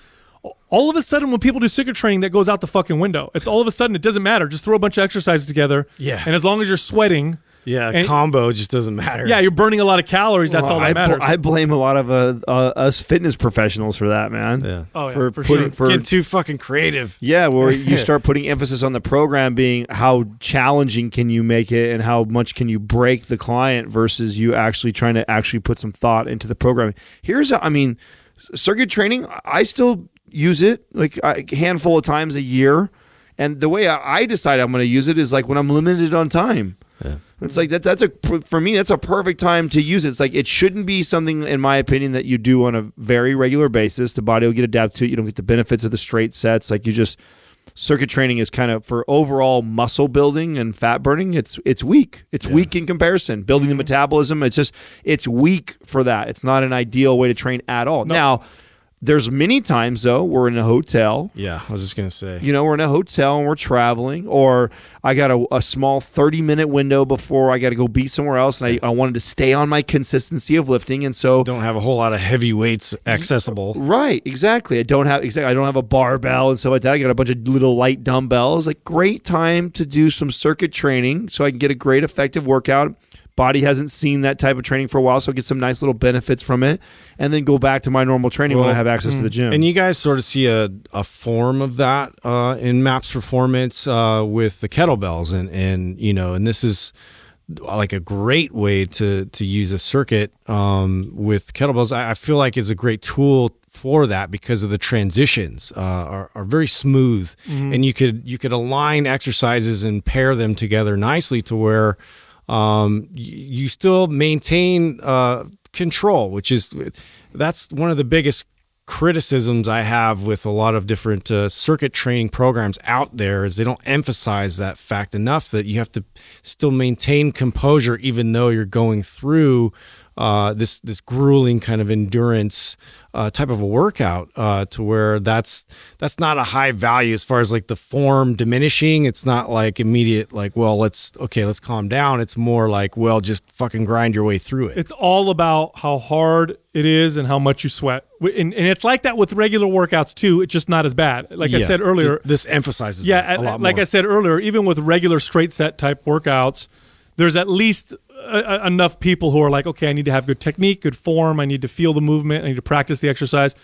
All of a sudden, when people do circuit training, that goes out the fucking window. It's all of a sudden, it doesn't matter. Just throw a bunch of exercises together. Yeah. And as long as you're sweating, Yeah, And- combo just doesn't matter. Yeah, you're burning a lot of calories. That's all that matters. I blame a lot of us fitness professionals for that, man. Yeah. Oh, yeah, for for putting sure. Get too fucking creative. Yeah, where you start putting emphasis on the program being how challenging can you make it and how much can you break the client versus you actually trying to actually put some thought into the programming. Circuit training, I still use it like a handful of times a year. And the way I decide I'm going to use it is like when I'm limited on time. Yeah. It's like for me, that's a perfect time to use it. It's like it shouldn't be something, in my opinion, that you do on a very regular basis. The body will get adapted to it. You don't get the benefits of the straight sets. Like circuit training is kind of for overall muscle building and fat burning. It's weak. It's weak in comparison. Building the metabolism. It's weak for that. It's not an ideal way to train at all. No. Now, there's many times, though, we're in a hotel. Yeah, I was just going to say. We're in a hotel and we're traveling, or I got a small 30-minute window before I got to go be somewhere else, and I wanted to stay on my consistency of lifting, and so Don't have a whole lot of heavy weights accessible. right, exactly. I don't have a barbell and stuff like that. I got a bunch of little light dumbbells. Like, great time to do some circuit training so I can get a great effective workout. Body hasn't seen that type of training for a while, so I get some nice little benefits from it, and then go back to my normal training when I have access to the gym. And you guys sort of see a form of that in MAPS Performance with the kettlebells, and this is like a great way to use a circuit with kettlebells. I feel like it's a great tool for that because of the transitions are very smooth, and you could align exercises and pair them together nicely to where you still maintain control, that's one of the biggest criticisms I have with a lot of different circuit training programs out there is they don't emphasize that fact enough that you have to still maintain composure even though you're going through this grueling kind of endurance type of a workout to where that's not a high value as far as like the form diminishing. It's not like immediate like, well, let's calm down. It's more like, well, just fucking grind your way through it. It's all about how hard it is and how much you sweat. And it's like that with regular workouts too. It's just not as bad. Like I said earlier. This emphasizes that a lot like more. I said earlier, even with regular straight set type workouts, there's at least enough people who are like, okay, I need to have good technique, good form. I need to feel the movement. I need to practice the exercise.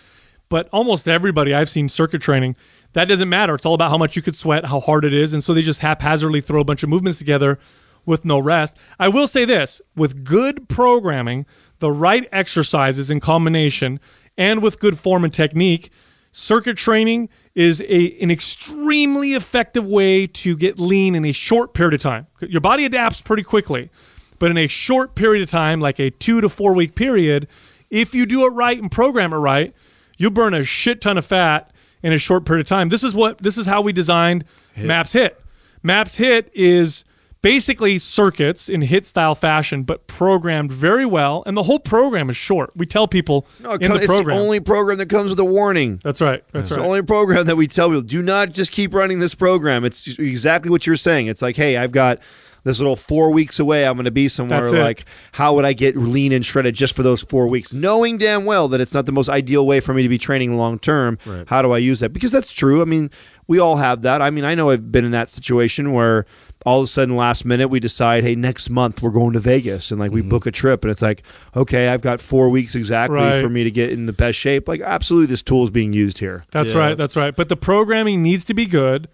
But almost everybody I've seen circuit training, that doesn't matter. It's all about how much you could sweat, how hard it is. And so they just haphazardly throw a bunch of movements together with no rest. I will say this, with good programming, the right exercises in combination, and with good form and technique, circuit training is an extremely effective way to get lean in a short period of time. Your body adapts pretty quickly, but in a short period of time, like a 2 to 4 week period, if you do it right and program it right, you'll burn a shit ton of fat in a short period of time. This is how we designed MAPS HIT. MAPS HIT is basically circuits in HIT style fashion, but programmed very well, and the whole program is short. We tell people it's program. the only program that comes with a warning. That's right. It's the only program that we tell people, do not just keep running this program. It's just exactly what you're saying. It's like, hey, I've got this little 4 weeks away. I'm going to be somewhere. That's it. Like, how would I get lean and shredded just for those 4 weeks? Knowing damn well that it's not the most ideal way for me to be training long term. Right. How do I use that? Because that's true. I mean, we all have that. I mean, I know I've been in that situation where all of a sudden last minute we decide, hey, next month we're going to Vegas, and like we book a trip, and it's like, okay, I've got 4 weeks exactly for me to get in the best shape. Like, absolutely, this tool is being used here. That's right. That's right. But the programming needs to be good.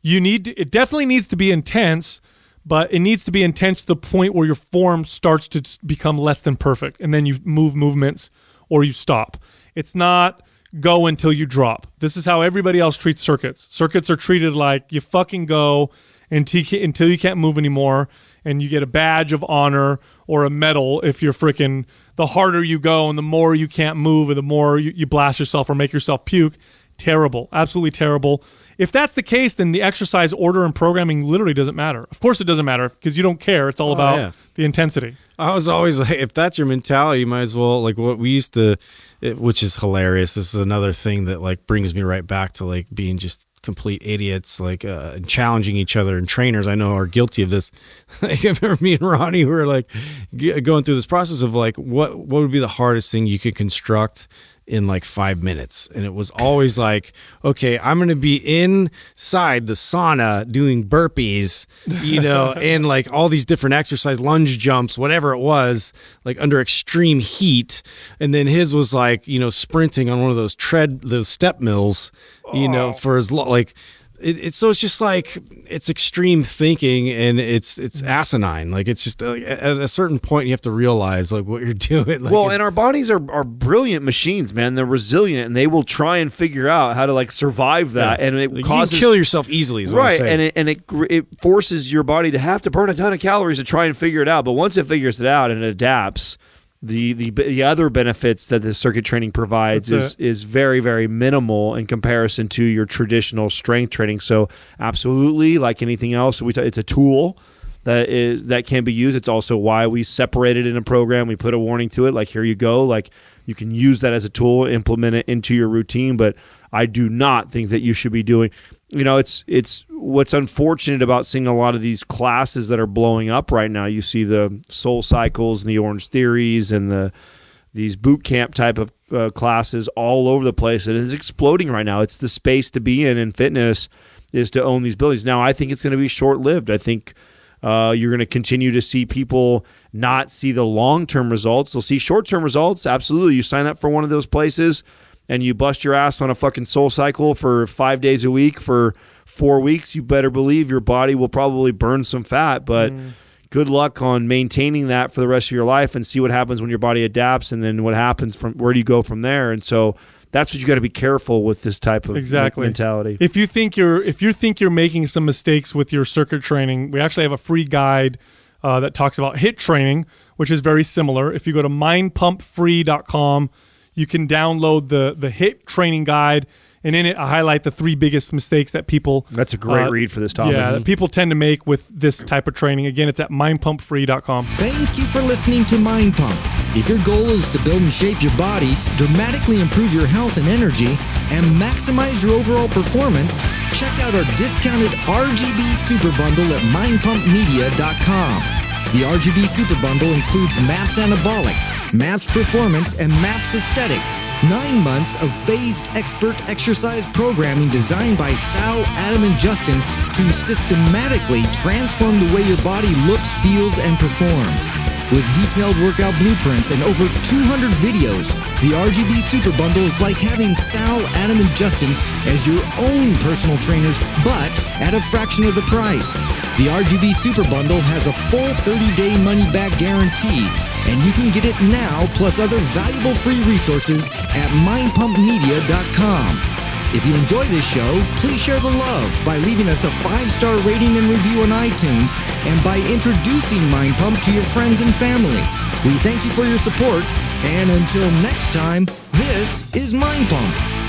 It definitely needs to be intense, but it needs to be intense to the point where your form starts to become less than perfect, and then you move movements or you stop. It's not go until you drop. This is how everybody else treats circuits. Circuits are treated like you fucking go until you can't move anymore, and you get a badge of honor or a medal if you're freaking, the harder you go and the more you can't move and the more you blast yourself or make yourself puke. Terrible. Absolutely terrible. If that's the case, then the exercise order and programming literally doesn't matter. Of course it doesn't matter because you don't care. It's all about the intensity. I was always like, if that's your mentality, you might as well, like what we used to, which is hilarious. This is another thing that like brings me right back to like being just complete idiots, like challenging each other, and trainers I know are guilty of this. Like, I remember me and Ronnie were like going through this process of like what would be the hardest thing you could construct in like 5 minutes. And it was always like, okay, I'm going to be inside the sauna doing burpees, and like all these different exercise, lunge jumps, whatever it was, like under extreme heat. And then his was like, sprinting on one of those step mills, for as long, like, so it's just like it's extreme thinking and it's asinine. Like it's just like, at a certain point you have to realize like what you're doing. Like, and our bodies are brilliant machines, man. They're resilient and they will try and figure out how to like survive that. Yeah. And it causes you can kill yourself easily. Is what I'm saying. And it forces your body to have to burn a ton of calories to try and figure it out. But once it figures it out and it adapts, the other benefits that the circuit training provides is very, very minimal in comparison to your traditional strength training. So absolutely, like anything else, it's a tool that can be used. It's also why we separate it in a program. We put a warning to it, like here you go, like you can use that as a tool, implement it into your routine. But I do not think that you should be doing. It's what's unfortunate about seeing a lot of these classes that are blowing up right now. You see the Soul Cycles and the Orange Theories and these boot camp type of classes all over the place. It is exploding right now. It's the space to be in fitness is to own these abilities. Now, I think it's going to be short-lived. I think you're going to continue to see people not see the long-term results. They'll see short-term results. Absolutely. You sign up for one of those places and you bust your ass on a fucking Soul Cycle for 5 days a week for 4 weeks, you better believe your body will probably burn some fat. But good luck on maintaining that for the rest of your life and see what happens when your body adapts and then what happens from where do you go from there. And so that's what you got to be careful with this type of mentality. If you think you're making some mistakes with your circuit training, we actually have a free guide that talks about HIIT training, which is very similar. If you go to mindpumpfree.com, you can download the HIIT training guide, and in it I highlight the 3 biggest mistakes that people... That's a great read for this topic. Yeah, that people tend to make with this type of training. Again, it's at mindpumpfree.com. Thank you for listening to Mind Pump. If your goal is to build and shape your body, dramatically improve your health and energy, and maximize your overall performance, check out our discounted RGB Super Bundle at mindpumpmedia.com. The RGB Super Bundle includes MAPS Anabolic, MAPS Performance, and MAPS Aesthetic. 9 months of phased expert exercise programming designed by Sal, Adam, and Justin to systematically transform the way your body looks, feels, and performs. With detailed workout blueprints and over 200 videos, the RGB Super Bundle is like having Sal, Adam, and Justin as your own personal trainers, but at a fraction of the price. The RGB Super Bundle has a full 30-day money-back guarantee, and you can get it now plus other valuable free resources at mindpumpmedia.com. If you enjoy this show, please share the love by leaving us a 5-star rating and review on iTunes and by introducing Mind Pump to your friends and family. We thank you for your support, and until next time, this is Mind Pump.